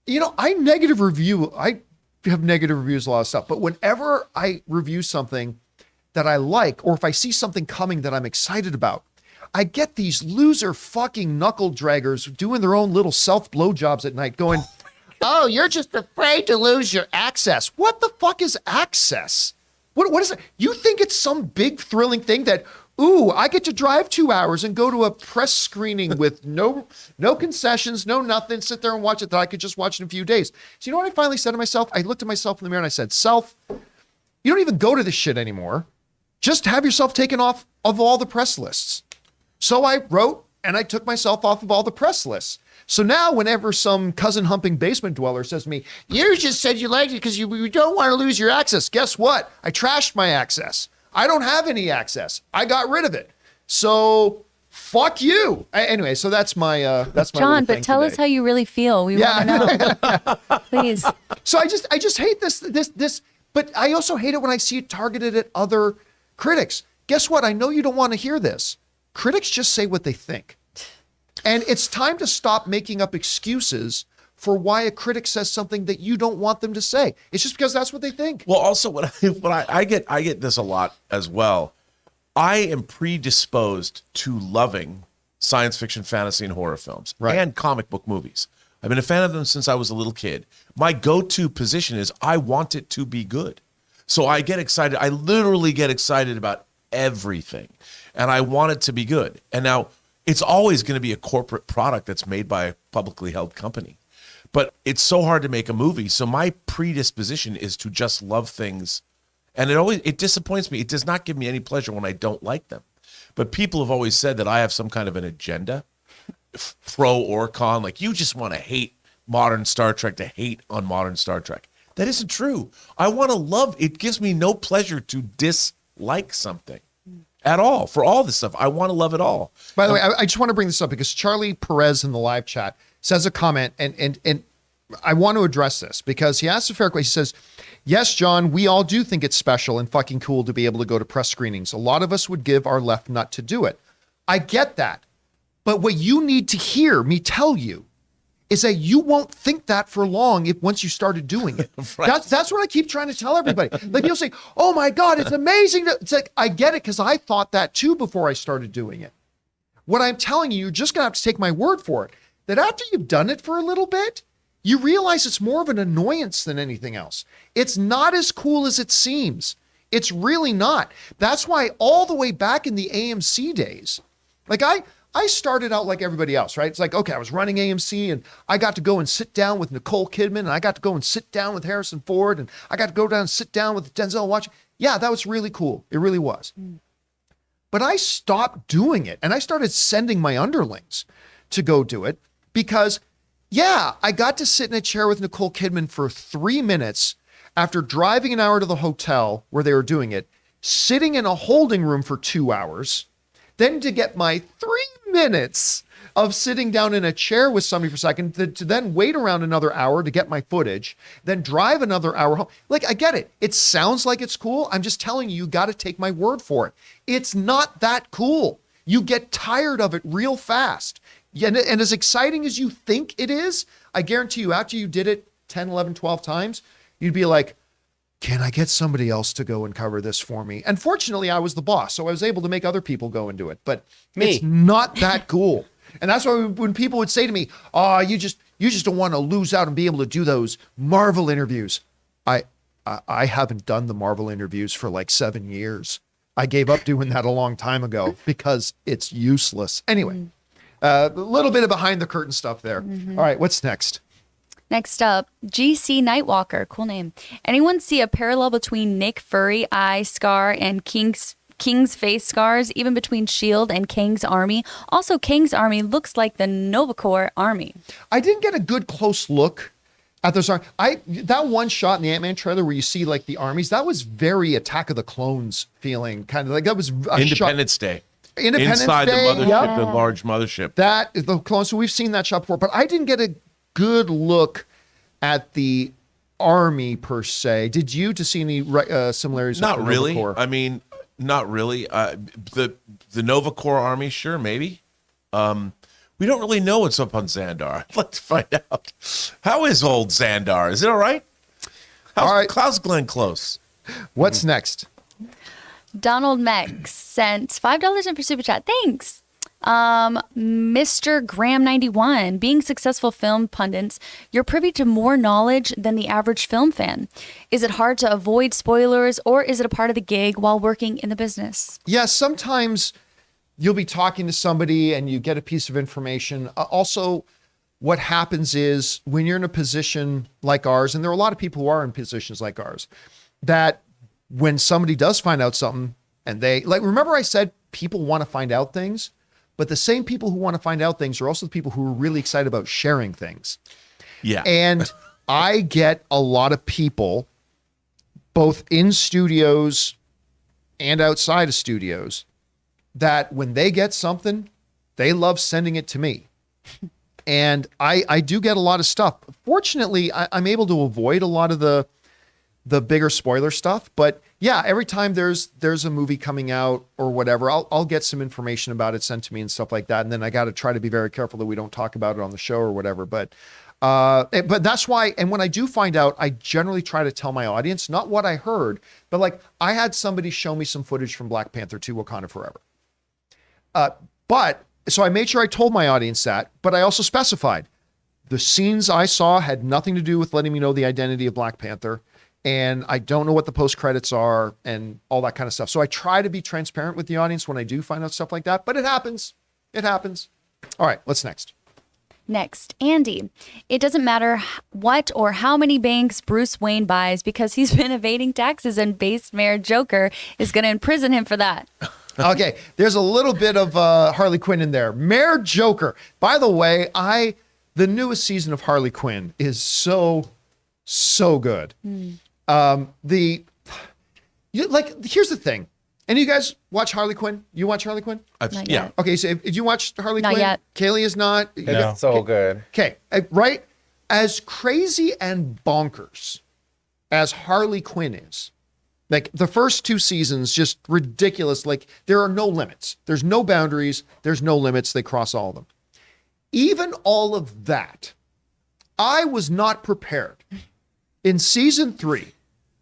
I have negative reviews, a lot of stuff, but whenever I review something that I like, or if I see something coming that I'm excited about, I get these loser fucking knuckle draggers doing their own little self blowjobs at night going, oh, you're just afraid to lose your access. What the fuck is access? What is it? You think it's some big thrilling thing that, ooh, I get to drive 2 hours and go to a press screening with no concessions, no nothing, sit there and watch it that I could just watch in a few days. So you know what I finally said to myself? I looked at myself in the mirror and I said, self, you don't even go to this shit anymore. Just have yourself taken off of all the press lists. So I wrote and I took myself off of all the press lists. So now whenever some cousin humping basement dweller says to me, you just said you liked it because you don't want to lose your access. Guess what? I trashed my access. I don't have any access. I got rid of it. So fuck you. Anyway, so that's my John, but tell us how you really feel. We want to know. Please. So I just hate this, but I also hate it when I see it targeted at other critics. Guess what? I know you don't want to hear this. Critics just say what they think. And it's time to stop making up excuses for why a critic says something that you don't want them to say. It's just because that's what they think. Well, also what I get this a lot as well. I am predisposed to loving science fiction, fantasy, and horror films and comic book movies. I've been a fan of them since I was a little kid. My go-to position is I want it to be good. So I get excited. I literally get excited about everything. And I want it to be good. And now it's always going to be a corporate product that's made by a publicly held company. But it's so hard to make a movie. So my predisposition is to just love things. And it disappoints me. It does not give me any pleasure when I don't like them. But people have always said that I have some kind of an agenda, pro or con. Like, you just want to hate modern Star Trek to hate on modern Star Trek. That isn't true. I want to love. It gives me no pleasure to dislike something at all. For all this stuff, I want to love it all. By the way, I just want to bring this up because Charlie Perez in the live chat says a comment, and I want to address this because he asks a fair question. He says, yes, John, we all do think it's special and fucking cool to be able to go to press screenings. A lot of us would give our left nut to do it. I get that. But what you need to hear me tell you is that you won't think that for long once you started doing it. Right. That's what I keep trying to tell everybody. Like, you'll say, oh my God, it's amazing. It's like, I get it because I thought that too before I started doing it. What I'm telling you, you're just going to have to take my word for it, that after you've done it for a little bit, you realize it's more of an annoyance than anything else. It's not as cool as it seems. It's really not. That's why all the way back in the AMC days, like I started out like everybody else, right? It's like, okay, I was running AMC and I got to go and sit down with Nicole Kidman and I got to go and sit down with Harrison Ford and I got to go down and sit down with Denzel Washington. Yeah, that was really cool. It really was. But I stopped doing it and I started sending my underlings to go do it because, yeah, I got to sit in a chair with Nicole Kidman for 3 minutes after driving an hour to the hotel where they were doing it, sitting in a holding room for 2 hours, then to get my 3 minutes of sitting down in a chair with somebody for a second, to then wait around another hour to get my footage, then drive another hour home. Like, I get it. It sounds like it's cool. I'm just telling you, you got to take my word for it. It's not that cool. You get tired of it real fast. And as exciting as you think it is, I guarantee you, after you did it 10, 11, 12 times, you'd be like, can I get somebody else to go and cover this for me? And fortunately, I was the boss, so I was able to make other people go and do it. But it's not that cool. And that's why when people would say to me, oh, you just don't want to lose out and be able to do those Marvel interviews. I haven't done the Marvel interviews for like 7 years. I gave up doing that a long time ago because it's useless. Anyway, a little bit of behind the curtain stuff there. All right, what's next? Next up, GC Nightwalker. Cool name. Anyone see a parallel between Nick Fury eye scar and King's face scars, even between S.H.I.E.L.D. and Kang's army? Also, Kang's army looks like the Nova Corps army. I didn't get a good close look At the start, that one shot in the Ant-Man trailer where you see like the armies, that was very Attack of the Clones feeling, kind of like that was a Independence Day. Independence Inside Day. the mothership, the large mothership. That is the clone. So we've seen that shot before, but I didn't get a good look at the army per se. Did you to see any similarities? Not with the really. Nova Corps? I mean, not really. The Nova Corps army, sure, maybe. We don't really know what's up on Xandar. I'd like to find out. How is old Xandar? Is it all right? How's Glenn Close? What's next? Donald Mex sent $5 in for Super Chat. Thanks. Mr. Graham 91, being successful film pundits, you're privy to more knowledge than the average film fan. Is it hard to avoid spoilers, or is it a part of the gig while working in the business? Yeah, sometimes you'll be talking to somebody and you get a piece of information. Also, what happens is when you're in a position like ours, and there are a lot of people who are in positions like ours, that when somebody does find out something and they like, remember I said people want to find out things, but the same people who want to find out things are also the people who are really excited about sharing things. Yeah. And I get a lot of people both in studios and outside of studios that when they get something, they love sending it to me. And I do get a lot of stuff. Fortunately, I'm able to avoid a lot of the bigger spoiler stuff, but yeah, every time there's a movie coming out or whatever, I'll get some information about it sent to me and stuff like that. And then I got to try to be very careful that we don't talk about it on the show or whatever. But that's why, and when I do find out, I generally try to tell my audience, not what I heard, but like I had somebody show me some footage from Black Panther 2 Wakanda Forever. So I made sure I told my audience that, but I also specified the scenes I saw had nothing to do with letting me know the identity of Black Panther. And I don't know what the post credits are and all that kind of stuff. So I try to be transparent with the audience when I do find out stuff like that, but it happens. It happens. All right, what's next? Next, Andy. It doesn't matter what or how many banks Bruce Wayne buys because he's been evading taxes and base Mayor Joker is going to imprison him for that. Okay, there's a little bit of Harley Quinn in there. Mayor Joker. By the way, the newest season of Harley Quinn is so good. Here's the thing. And you guys watch Harley Quinn? You watch Harley Quinn? Not Yeah. yet. Okay, so did you watch Harley Not Quinn? yet. Kaylee is not. No. It's so good. Okay, right? As crazy and bonkers as Harley Quinn is, like the first 2 seasons, just ridiculous. Like there are no limits. There's no boundaries. There's no limits. They cross all of them. Even all of that, I was not prepared. In season 3,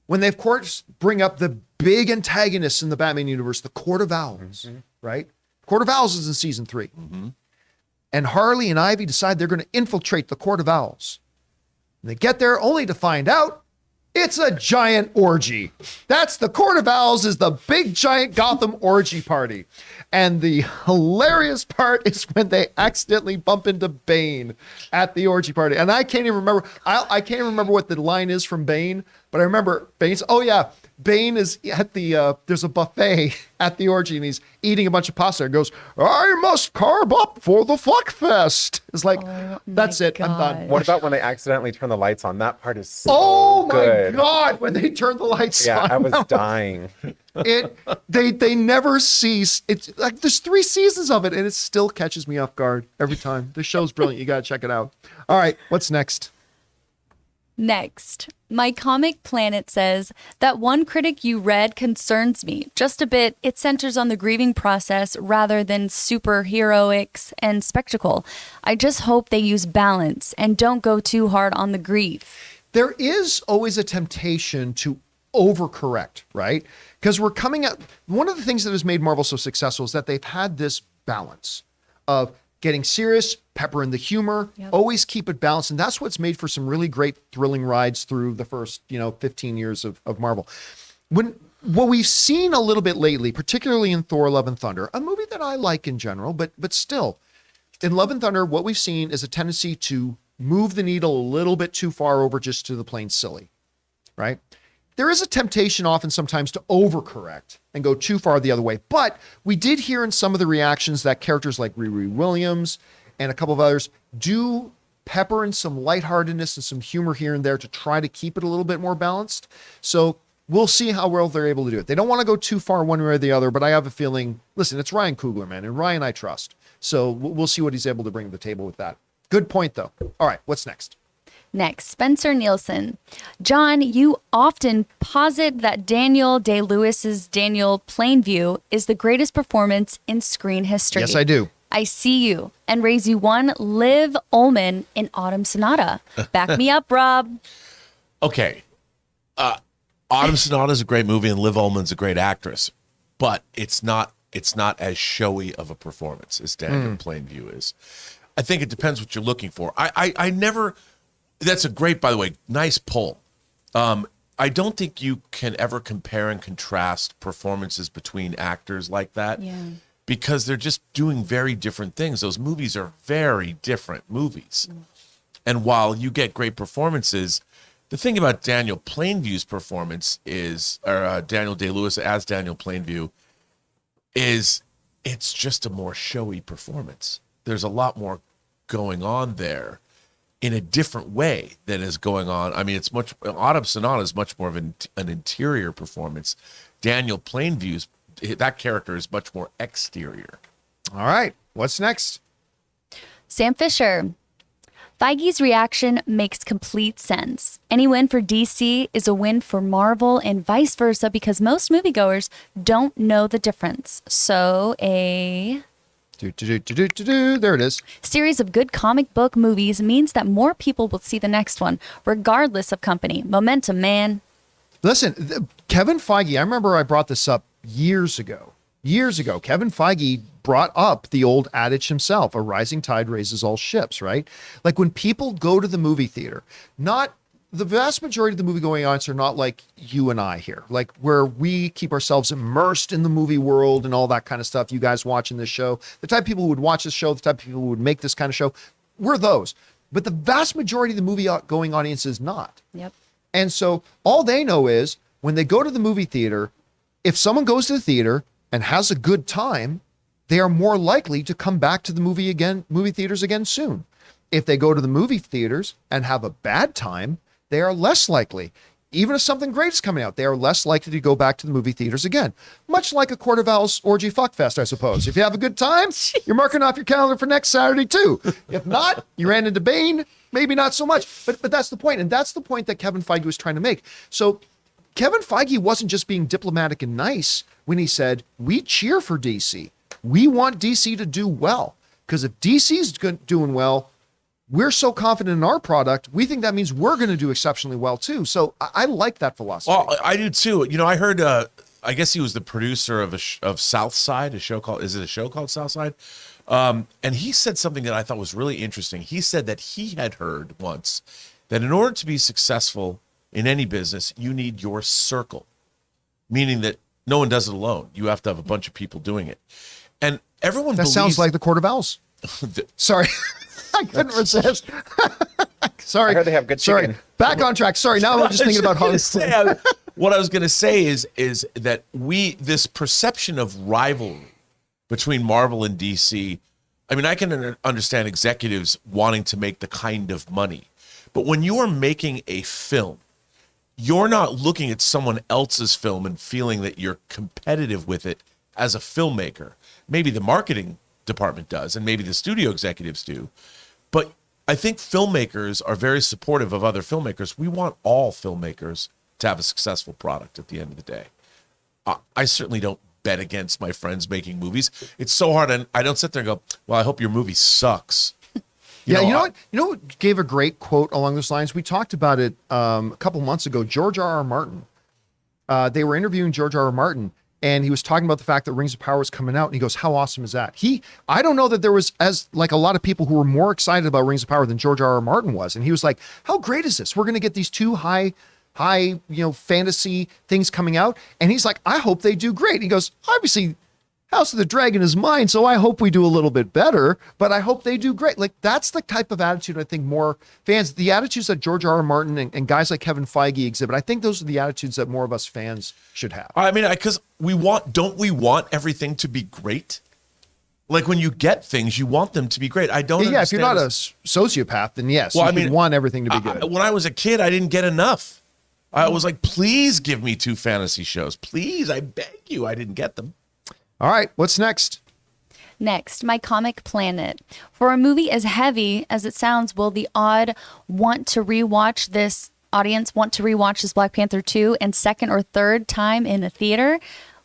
when they of course bring up the big antagonists in the Batman universe, the Court of Owls, right? Court of Owls is in season 3. And Harley and Ivy decide they're going to infiltrate the Court of Owls. And they get there only to find out it's a giant orgy. That's the Court of Owls is the big giant Gotham orgy party. And the hilarious part is when they accidentally bump into Bane at the orgy party. And I can't even remember. I can't even remember what the line is from Bane, but I remember Bane's, oh yeah, Bane is at the, there's a buffet at the orgy and he's eating a bunch of pasta and goes, I must carb up for the fuck fest. It's like, that's it. I'm done. What about when they accidentally turn the lights on? That part is so Oh good. my God, when they turn the lights Yeah, on. I was dying. They never cease. It's like there's 3 seasons of it and it still catches me off guard every time. The show's brilliant. You got to check it out. All right, what's next? Next, My Comic Planet says that one critic you read concerns me just a bit. It centers on the grieving process rather than superheroics and spectacle. I just hope they use balance and don't go too hard on the grief. There is always a temptation to overcorrect, right? Because we're coming at one of the things that has made Marvel so successful is that they've had this balance of getting serious, pepper in the humor, always keep it balanced. And that's what's made for some really great thrilling rides through the first, 15 years of Marvel. What we've seen a little bit lately, particularly in Thor: Love and Thunder, a movie that I like in general, but still, in Love and Thunder, what we've seen is a tendency to move the needle a little bit too far over just to the plain silly, right? There is a temptation often sometimes to overcorrect and go too far the other way. But we did hear in some of the reactions that characters like Riri Williams and a couple of others do pepper in some lightheartedness and some humor here and there to try to keep it a little bit more balanced. So we'll see how well they're able to do it. They don't want to go too far one way or the other, but I have a feeling, listen, it's Ryan Coogler, man, and Ryan I trust. So we'll see what he's able to bring to the table with that. Good point, though. All right, what's next? Next, Spencer Nielsen. John, you often posit that Daniel Day-Lewis's Daniel Plainview is the greatest performance in screen history. Yes, I do. I see you and raise you one Liv Ullmann in Autumn Sonata. Back me up, Rob. Okay. Autumn Sonata is a great movie and Liv Ullmann's a great actress, but it's not as showy of a performance as Daniel Plainview is. I think it depends what you're looking for. I never, that's a great, by the way, nice poll. I don't think you can ever compare and contrast performances between actors like that. Yeah. Because they're just doing very different things. Those movies are very different movies. And while you get great performances, the thing about Daniel Plainview's performance is, or Daniel Day-Lewis as Daniel Plainview, is it's just a more showy performance. There's a lot more going on there in a different way than is going on. I mean, it's much, Autumn Sonata is much more of an interior performance. Daniel Plainview's, that character is much more exterior. All right, what's next? Sam Fisher. Feige's reaction makes complete sense. Any win for DC is a win for Marvel and vice versa because most moviegoers don't know the difference. So a There it is. series of good comic book movies means that more people will see the next one, regardless of company. Momentum, man. Listen, Kevin Feige, I remember I brought this up years ago. Kevin Feige brought up the old adage himself, a rising tide raises all ships, right? Like when people go to the movie theater, not the vast majority of the movie going audience are not like you and I here, like where we keep ourselves immersed in the movie world and all that kind of stuff. You guys watching this show, the type of people who would watch this show, the type of people who would make this kind of show, we're those. But the vast majority of the movie going audience is not. Yep. And so all they know is when they go to the movie theater, if someone goes to the theater and has a good time, they are more likely to come back to the movie theaters again soon. If they go to the movie theaters and have a bad time, they are less likely. Even if something great is coming out, they are less likely to go back to the movie theaters again. Much like a Court of Owl's orgy fuckfest, I suppose. If you have a good time, you're marking off your calendar for next Saturday too. If not, you ran into Bane, maybe not so much. But that's the point. And that's the point that Kevin Feige was trying to make. So Kevin Feige wasn't just being diplomatic and nice when he said, we cheer for DC. We want DC to do well. Because if DC's doing well, we're so confident in our product, we think that means we're going to do exceptionally well too. So I like that philosophy. Well, I do too. You know, I heard, I guess he was the producer of South Side, is it a show called South Side? And he said something that I thought was really interesting. He said that he had heard once that in order to be successful in any business, you need your circle, meaning that no one does it alone. You have to have a bunch of people doing it. And everyone that believes... sounds like the Court of Owls. Sorry. I couldn't resist. Sorry. I heard they have good chicken. Sorry. Back on track. Sorry. Now I'm just thinking about Hollywood. What I was going to say is that this perception of rivalry between Marvel and DC, I mean, I can understand executives wanting to make the kind of money, but when you are making a film, you're not looking at someone else's film and feeling that you're competitive with it as a filmmaker. Maybe the marketing department does, and maybe the studio executives do. But I think filmmakers are very supportive of other filmmakers. We want all filmmakers to have a successful product at the end of the day. I certainly don't bet against my friends making movies. It's so hard, and I don't sit there and go, well, I hope your movie sucks. You know what gave a great quote along those lines? We talked about it a couple months ago. George R.R. Martin. They were interviewing George R.R. Martin, and he was talking about the fact that Rings of Power was coming out, and he goes, how awesome is that? I don't know that there was a lot of people who were more excited about Rings of Power than George R.R. Martin was. And he was like, how great is this? We're going to get these two high, fantasy things coming out. And he's like, I hope they do great. He goes, obviously, House of the Dragon is mine, so I hope we do a little bit better, but I hope they do great. Like, that's the type of attitude I think more fans, the attitudes that George R.R. Martin and guys like Kevin Feige exhibit, I think those are the attitudes that more of us fans should have. I mean, because don't we want everything to be great? Like when you get things, you want them to be great. I don't. Yeah, if you're not a understand sociopath, then yes, you want everything to be good. when I was a kid, I didn't get enough. I was like, please give me 2 fantasy shows. Please, I beg you. I didn't get them. All right, what's next? Next, My Comic Planet. For a movie as heavy as it sounds, will the audience want to rewatch this Black Panther 2 and second or third time in a theater?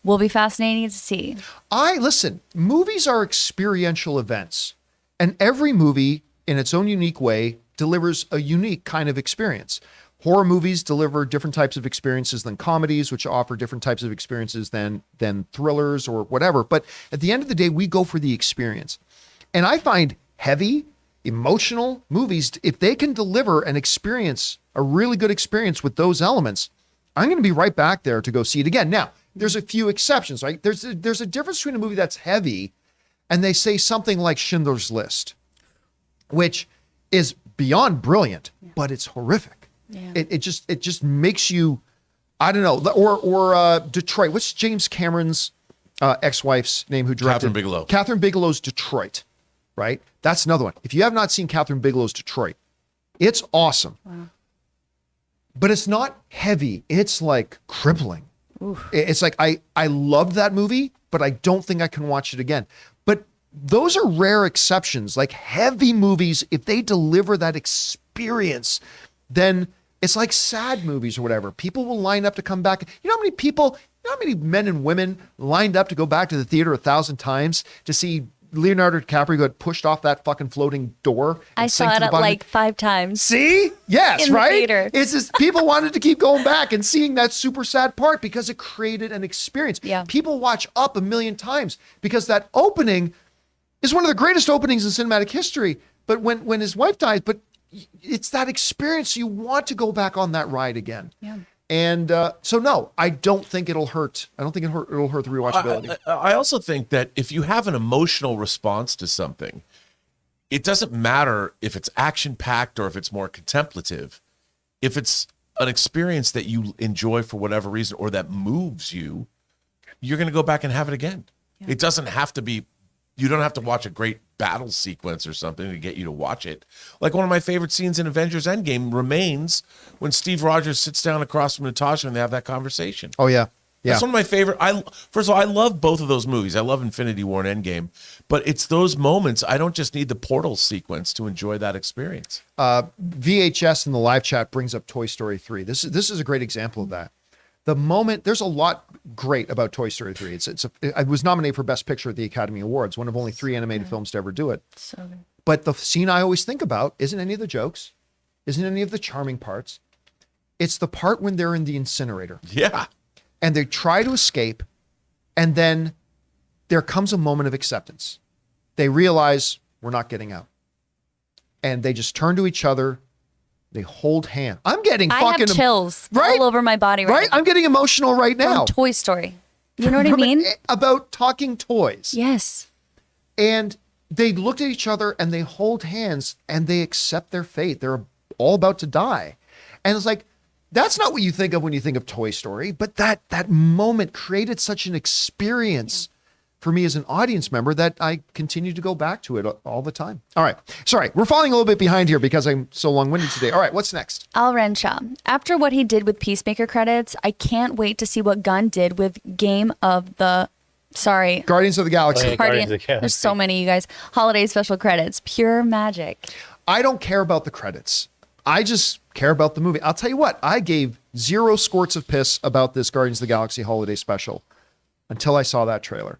Will be fascinating to see. Listen, movies are experiential events, and every movie in its own unique way delivers a unique kind of experience. Horror movies deliver different types of experiences than comedies, which offer different types of experiences than thrillers or whatever. But at the end of the day, we go for the experience. And I find heavy, emotional movies, if they can deliver an experience, a really good experience with those elements, I'm going to be right back there to go see it again. Now, there's a few exceptions, right? There's a difference between a movie that's heavy and they say something like Schindler's List, which is beyond brilliant, but it's horrific. Yeah. It just makes you, I don't know, or Detroit. What's James Cameron's ex-wife's name who directed? Catherine Bigelow. Catherine Bigelow's Detroit, right? That's another one. If you have not seen Catherine Bigelow's Detroit, it's awesome. Wow. But it's not heavy. It's like crippling. Oof. It's like, I loved that movie, but I don't think I can watch it again. But those are rare exceptions. Like heavy movies, if they deliver that experience, then it's like sad movies or whatever. People will line up to come back. You know how many men and women lined up to go back to the theater 1,000 times to see Leonardo DiCaprio got pushed off that fucking floating door? I saw it at like 5 times. See? Yes, in right? The theater. It's just people wanted to keep going back and seeing that super sad part because it created an experience. Yeah. People watch Up 1,000,000 times because that opening is one of the greatest openings in cinematic history. But when his wife dies, but it's that experience. You want to go back on that ride again. Yeah. And so, no, I don't think it'll hurt. I don't think it'll hurt the rewatchability. I also think that if you have an emotional response to something, it doesn't matter if it's action-packed or if it's more contemplative. If it's an experience that you enjoy for whatever reason or that moves you, you're going to go back and have it again. Yeah. It doesn't have to be, you don't have to watch a great battle sequence or something to get you to watch it. Like one of my favorite scenes in Avengers Endgame remains when Steve Rogers sits down across from Natasha and they have that conversation. Oh, yeah. Yeah. That's one of my favorite. First of all, I love both of those movies. I love Infinity War and Endgame, but it's those moments. I don't just need the portal sequence to enjoy that experience. VHS in the live chat brings up Toy Story 3. This is a great example of that. The moment, there's a lot great about Toy Story 3. It was nominated for Best Picture at the Academy Awards, one of only 3 animated films to ever do it. So good. But the scene I always think about isn't any of the jokes, isn't any of the charming parts. It's the part when they're in the incinerator. Yeah. And they try to escape, and then there comes a moment of acceptance. They realize we're not getting out. And they just turn to each other. They hold hands. I have chills all over my body right now. I'm getting emotional right now. From Toy Story. You know what I mean? About talking toys. Yes. And they looked at each other and they hold hands and they accept their fate. They're all about to die. And it's like, that's not what you think of when you think of Toy Story, but that moment created such an experience for me as an audience member that I continue to go back to it all the time. All right. Sorry, we're falling a little bit behind here because I'm so long-winded today. All right, what's next? Al Renshaw. After what he did with Peacemaker credits, I can't wait to see what Gunn did with Guardians of the Galaxy. There's so many, you guys. Holiday special credits. Pure magic. I don't care about the credits. I just care about the movie. I'll tell you what, I gave 0 squirts of piss about this Guardians of the Galaxy holiday special until I saw that trailer.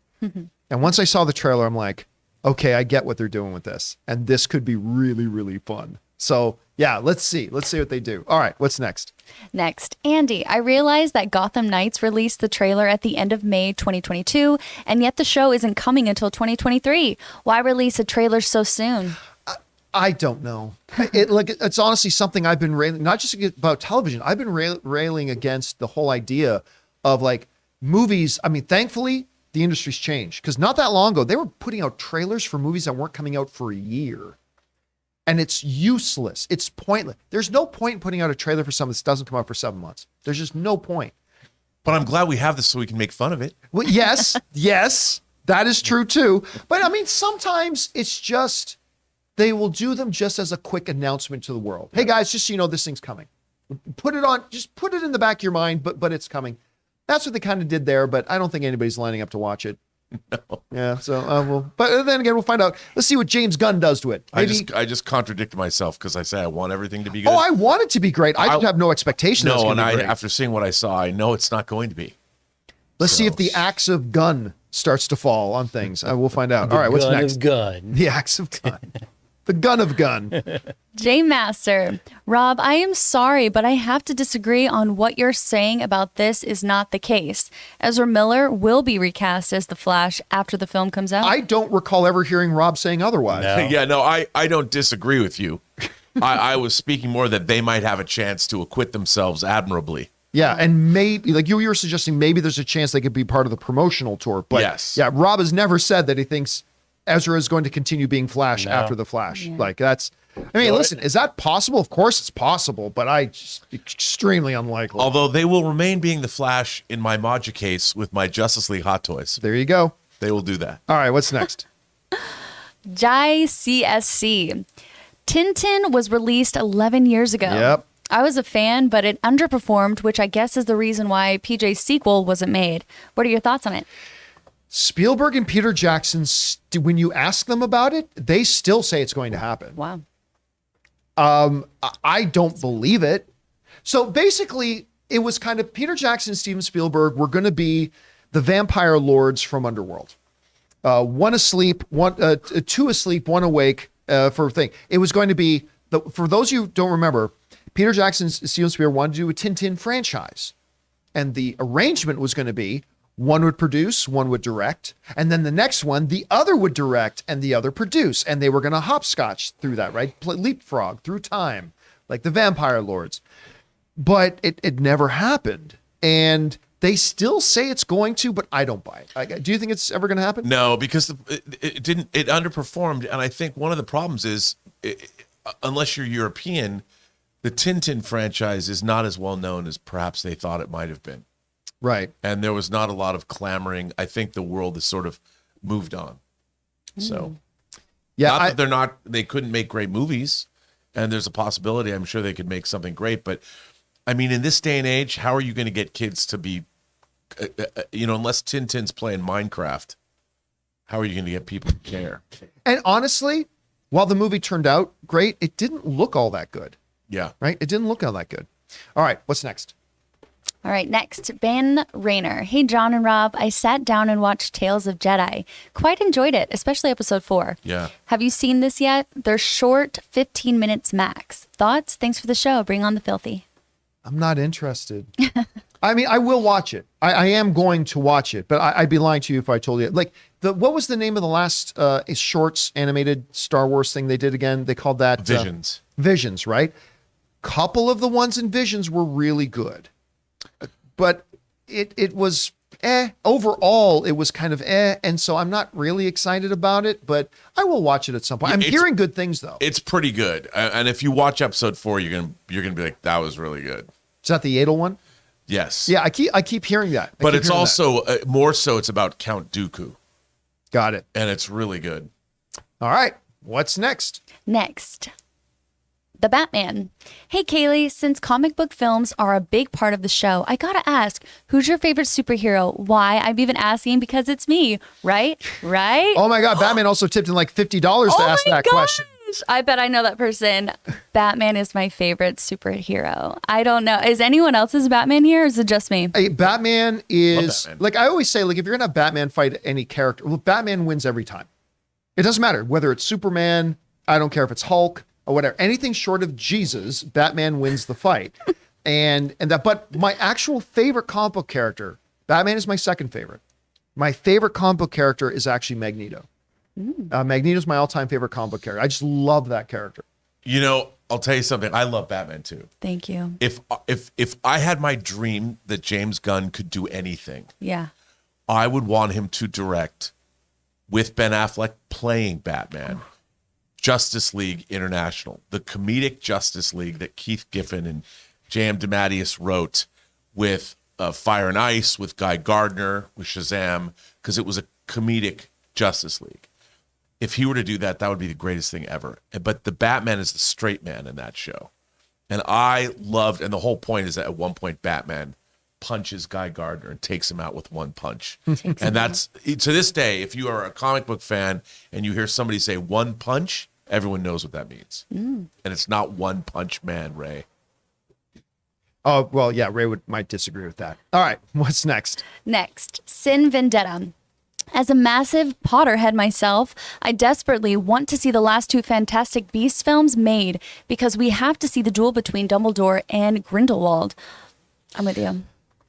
And once I saw the trailer, I'm like, okay, I get what they're doing with this. And this could be really, really fun. So yeah, let's see. Let's see what they do. All right, what's next? Next, Andy, I realized that Gotham Knights released the trailer at the end of May 2022, and yet the show isn't coming until 2023. Why release a trailer so soon? I don't know. It's honestly something I've been railing, not just about television. I've been railing against the whole idea of like movies. I mean, thankfully, the industry's changed because not that long ago, they were putting out trailers for movies that weren't coming out for a year. And it's useless. It's pointless. There's no point in putting out a trailer for something that doesn't come out for 7 months. There's just no point. But I'm glad we have this so we can make fun of it. Well, yes, yes. That is true too. But I mean, sometimes it's just, they will do them just as a quick announcement to the world. Hey guys, just so you know, this thing's coming. Put it on, just put it in the back of your mind, but it's coming. That's what they kind of did there, but I don't think anybody's lining up to watch it. No. Yeah, so but then again, we'll find out. Let's see what James Gunn does to it. Maybe, I just contradicted myself because I say I want everything to be good. I want it to be great. I have no expectation. No, and after seeing what I saw, I know it's not going to be. Let's see if the axe of Gunn starts to fall on things. We'll find out. All right, what's next? Gun. The axe of Gunn. The gun of Gunn. J Master. Rob, I am sorry, but I have to disagree on what you're saying about this is not the case. Ezra Miller will be recast as the Flash after the film comes out. I don't recall ever hearing Rob saying otherwise. No. Yeah, no, I don't disagree with you. I was speaking more that they might have a chance to acquit themselves admirably. Yeah, and maybe, like you were suggesting, maybe there's a chance they could be part of the promotional tour. But yes. Yeah, Rob has never said that he thinks Ezra is going to continue being Flash after the Flash. Yeah. Like that's, I mean, listen, is that possible? Of course it's possible, but I just extremely unlikely. Although they will remain being the Flash in my Maja case with my Justice League Hot Toys. There you go. They will do that. All right, what's next? Jai CSC. Tintin was released 11 years ago. Yep. I was a fan, but it underperformed, which I guess is the reason why PJ's sequel wasn't made. What are your thoughts on it? Spielberg and Peter Jackson, when you ask them about it, they still say it's going to happen. Wow. I don't believe it. So basically, it was kind of Peter Jackson and Steven Spielberg were going to be the vampire lords from Underworld. One asleep, two asleep, one awake for a thing. It was going to be, for those of you who don't remember, Peter Jackson and Steven Spielberg wanted to do a Tintin franchise. And the arrangement was going to be one would produce, one would direct, and then the next one, the other would direct and the other produce. And they were going to hopscotch through that, right? Leapfrog through time, like the Vampire Lords. But it never happened. And they still say it's going to, but I don't buy it. Do you think it's ever going to happen? No, because it underperformed. And I think one of the problems is, unless you're European, the Tintin franchise is not as well known as perhaps they thought it might have been. Right. And there was not a lot of clamoring. I think the world has sort of moved on. So, yeah, they couldn't make great movies, and there's a possibility, I'm sure they could make something great. But I mean, in this day and age, how are you going to get kids to be, unless Tintin's playing Minecraft, how are you going to get people to care? And honestly, while the movie turned out great, it didn't look all that good. Yeah. Right? It didn't look all that good. All right, what's next? All right, next, Ben Rayner. Hey, John and Rob, I sat down and watched Tales of Jedi. Quite enjoyed it, especially episode 4. Yeah. Have you seen this yet? They're short, 15 minutes max. Thoughts? Thanks for the show. Bring on the filthy. I'm not interested. I mean, I will watch it. I am going to watch it, but I'd be lying to you if I told you. Like, what was the name of the last shorts animated Star Wars thing they did again? They called that Visions. Visions, right? Couple of the ones in Visions were really good. But it was overall, it was kind of and so I'm not really excited about it, but I will watch it at some point. I'm hearing good things though. It's pretty good, and if you watch episode 4, you're gonna be like, that was really good. Is that the Adel one? Yes. Yeah, I keep hearing that. But it's also more so. It's about Count Dooku. Got it. And it's really good. All right, what's next? Next, The Batman. Hey, Kaylee, since comic book films are a big part of the show, I gotta ask, who's your favorite superhero? Why? I'm even asking because it's me, right? Right? Oh my God, Batman also tipped in like $50 to ask that question. I bet I know that person. Batman is my favorite superhero. I don't know. Is anyone else's Batman here or is it just me? Hey, Batman is, Batman. like I always say, like if you're gonna have Batman fight any character, well, Batman wins every time. It doesn't matter whether it's Superman, I don't care if it's Hulk, or whatever, anything short of Jesus, Batman wins the fight. But my actual favorite comic book character, Batman is my second favorite. My favorite comic book character is actually Magneto. Magneto's my all-time favorite comic book character. I just love that character. I'll tell you something. I love Batman too. Thank you. If I had my dream that James Gunn could do anything, Yeah. I would want him to direct with Ben Affleck playing Batman. Justice League International, the comedic Justice League that Keith Giffen and J.M. DeMatteis wrote with Fire and Ice, with Guy Gardner, with Shazam, because it was comedic Justice League. If he were to do that, that would be the greatest thing ever. But the Batman is the straight man in that show. And I loved, and the whole point is that at one point Batman punches Guy Gardner and takes him out with one punch. And that's, to this day, if you are a comic book fan and you hear somebody say one punch, everyone knows what that means. And it's not One Punch Man, Ray. Oh, well, yeah, Ray might disagree with that. All right, what's next? Next, Sin Vendetta. As a massive Potterhead myself, I desperately want to see the last two Fantastic Beasts films made because we have to see the duel between Dumbledore and Grindelwald. I'm with you.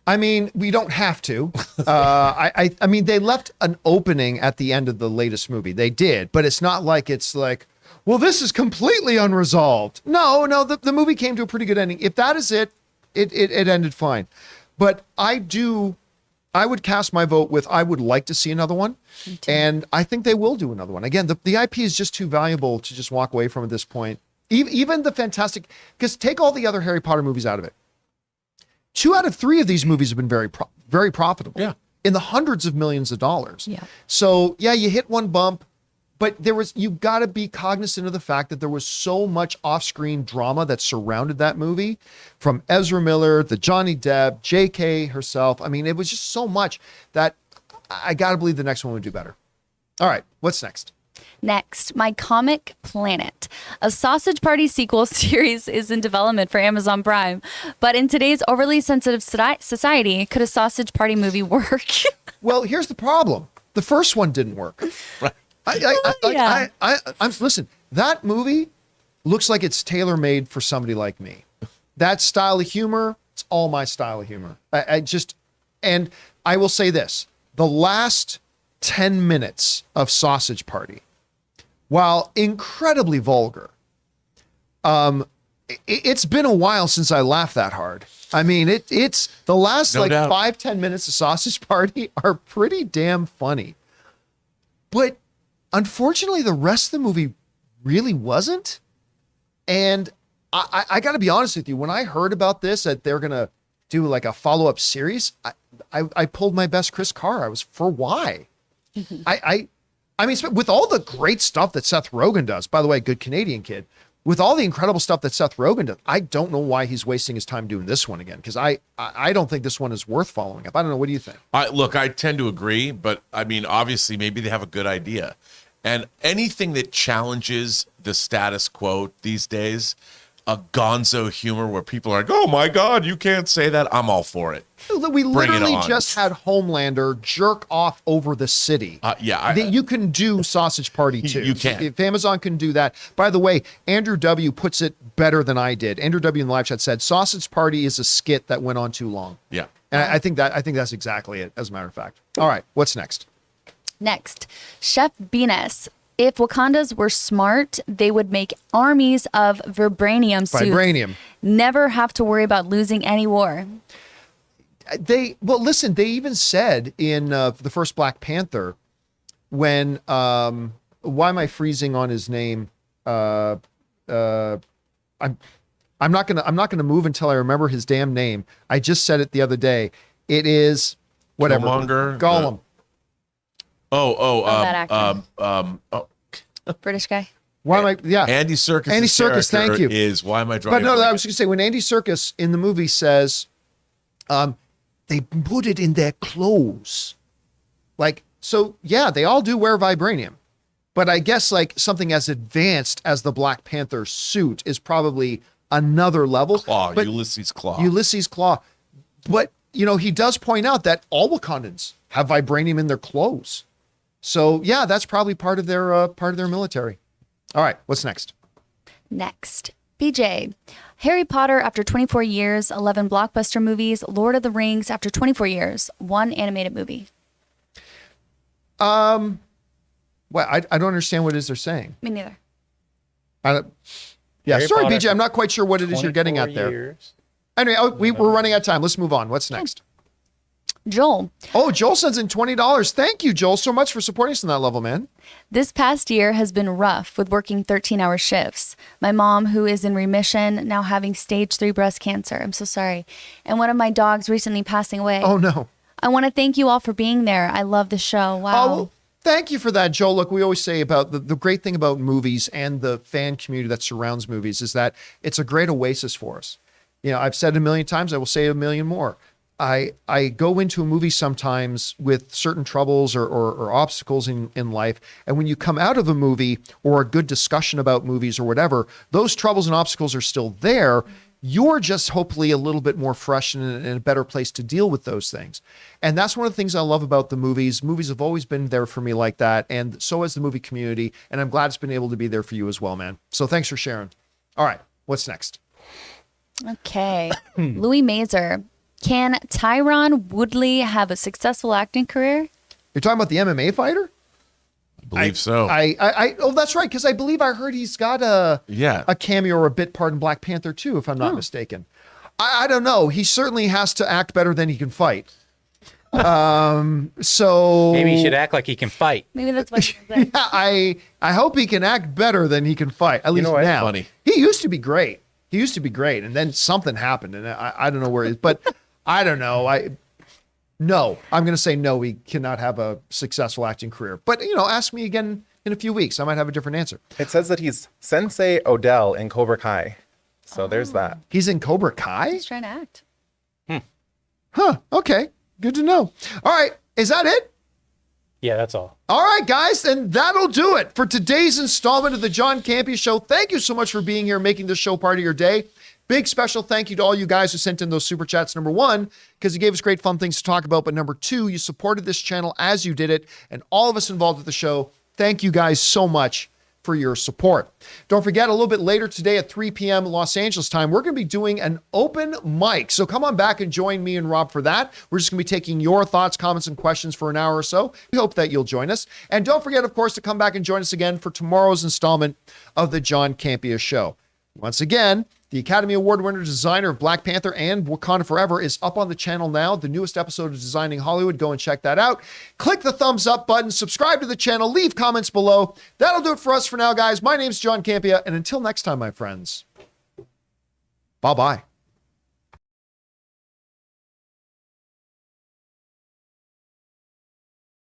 I mean, we don't have to. I mean, they left an opening at the end of the latest movie. They did, but it's not like it's like, well, this is completely unresolved. No, the movie came to a pretty good ending. If that is it ended fine. But I would cast my vote with I would like to see another one. And I think they will do another one. Again, the IP is just too valuable to just walk away from at this point. Even the Fantastic, because take all the other Harry Potter movies out of it. 2 out of 3 of these movies have been very profitable. Yeah. In the hundreds of millions of dollars. Yeah. So yeah, you hit one bump, but you've got to be cognizant of the fact that there was so much off-screen drama that surrounded that movie, from Ezra Miller, the Johnny Depp, JK herself. I mean, it was just so much that I got to believe the next one would do better. All right, what's next? Next, My Comic Planet. A Sausage Party sequel series is in development for Amazon Prime. But in today's overly sensitive society, could a Sausage Party movie work? Well, here's the problem. The first one didn't work. Right. Listen, that movie looks like it's tailor-made for somebody like me. That style of humor, it's all my style of humor. And I will say this, the last 10 minutes of Sausage Party, while incredibly vulgar, it's been a while since I laughed that hard. I mean, it's the last No doubt. 5-10 minutes of Sausage Party are pretty damn funny. But unfortunately, the rest of the movie really wasn't. And I got to be honest with you, when I heard about this, that they're going to do like a follow-up series, I pulled my best Chris Carr. I was, for why? I mean, with all the great stuff that Seth Rogen does, by the way, good Canadian kid, with all the incredible stuff that Seth Rogen does, I don't know why he's wasting his time doing this one again, because I don't think this one is worth following up. I don't know. What do you think? Look, I tend to agree, but I mean, obviously, maybe they have a good idea. And anything that challenges the status quo these days, a gonzo humor where people are like, oh my God, you can't say that. I'm all for it. We literally on. just had Homelander jerk off over the city. You can do Sausage Party too. You can. If Amazon can do that. By the way, Andrew W. puts it better than I did. Andrew W. in the live chat said, Sausage Party is a skit that went on too long. Yeah. And I think that's exactly it, as a matter of fact. All right, what's next? Next, Chef Beaness. If Wakandas were smart, they would make armies of vibranium suits. Vibranium. Never have to worry about losing any war. Listen, they even said in the first Black Panther, when why am I freezing on his name? I'm not gonna move until I remember his damn name. I just said it the other day. It is whatever. Killmonger, Gollum. That actor. British guy. Why am I? Yeah. Andy Serkis. Andy Serkis, thank you. Is why am I drawing? But no, I was going to say, when Andy Serkis in the movie says, they put it in their clothes. Like, so yeah, they all do wear vibranium. But I guess like something as advanced as the Black Panther suit is probably another level. Ulysses Claw. Ulysses Claw. But, he does point out that all Wakandans have vibranium in their clothes. So yeah, that's probably part of their military. All right, what's next? Next, BJ. Harry Potter after 24 years, 11 blockbuster movies. Lord of the Rings after 24 years, 1 animated movie. Well, I don't understand what it is they're saying. Me neither. Harry Sorry, Potter BJ, I'm not quite sure what it is you're getting at there. Years. Anyway, we're running out of time. Let's move on. What's next? Joel. Oh, Joel sends in $20. Thank you, Joel, so much for supporting us on that level, man. This past year has been rough with working 13-hour shifts. My mom, who is in remission, now having stage 3 breast cancer. I'm so sorry. And one of my dogs recently passing away. Oh, no. I want to thank you all for being there. I love the show. Wow. Oh, well, thank you for that, Joe. Look, we always say about the great thing about movies and the fan community that surrounds movies is that it's a great oasis for us. You know, I've said it a million times, I will say it a million more. I go into a movie sometimes with certain troubles or obstacles in life. And when you come out of a movie or a good discussion about movies or whatever, those troubles and obstacles are still there. You're just hopefully a little bit more fresh and in a better place to deal with those things. And that's one of the things I love about the movies. Movies have always been there for me like that. And so has the movie community. And I'm glad it's been able to be there for you as well, man. So thanks for sharing. All right, what's next? Okay. Louis Mazer. Can Tyron Woodley have a successful acting career? You're talking about the MMA fighter? I believe so. Oh, that's right. Because I believe I heard he's got a Yeah. cameo or a bit part in Black Panther too, if I'm not mistaken. I don't know. He certainly has to act better than he can fight. So Maybe he should act like he can fight. Maybe that's what he was I hope he can act better than he can fight. At least know what? now. Funny. He used to be great. And then something happened, and I don't know where he is, but I don't know. No, I'm going to say no. He cannot have a successful acting career. But ask me again in a few weeks. I might have a different answer. It says that he's Sensei Odell in Cobra Kai. So there's that. He's in Cobra Kai? He's trying to act. Huh. Okay. Good to know. All right. Is that it? Yeah, that's all. All right, guys, and that'll do it for today's installment of the John Campea Show. Thank you so much for being here, making this show part of your day. Big special thank you to all you guys who sent in those super chats. Number one, because you gave us great fun things to talk about. But number two, you supported this channel as you did it. And all of us involved with the show, thank you guys so much for your support. Don't forget, a little bit later today at 3 p.m. Los Angeles time, we're going to be doing an open mic. So come on back and join me and Rob for that. We're just going to be taking your thoughts, comments, and questions for an hour or so. We hope that you'll join us. And don't forget, of course, to come back and join us again for tomorrow's installment of the John Campea Show. Once again, the Academy Award winner designer of Black Panther and Wakanda Forever is up on the channel now. The newest episode of Designing Hollywood. Go and check that out. Click the thumbs up button, subscribe to the channel, leave comments below. That'll do it for us for now, guys. My name's John Campea, and until next time, my friends, bye-bye.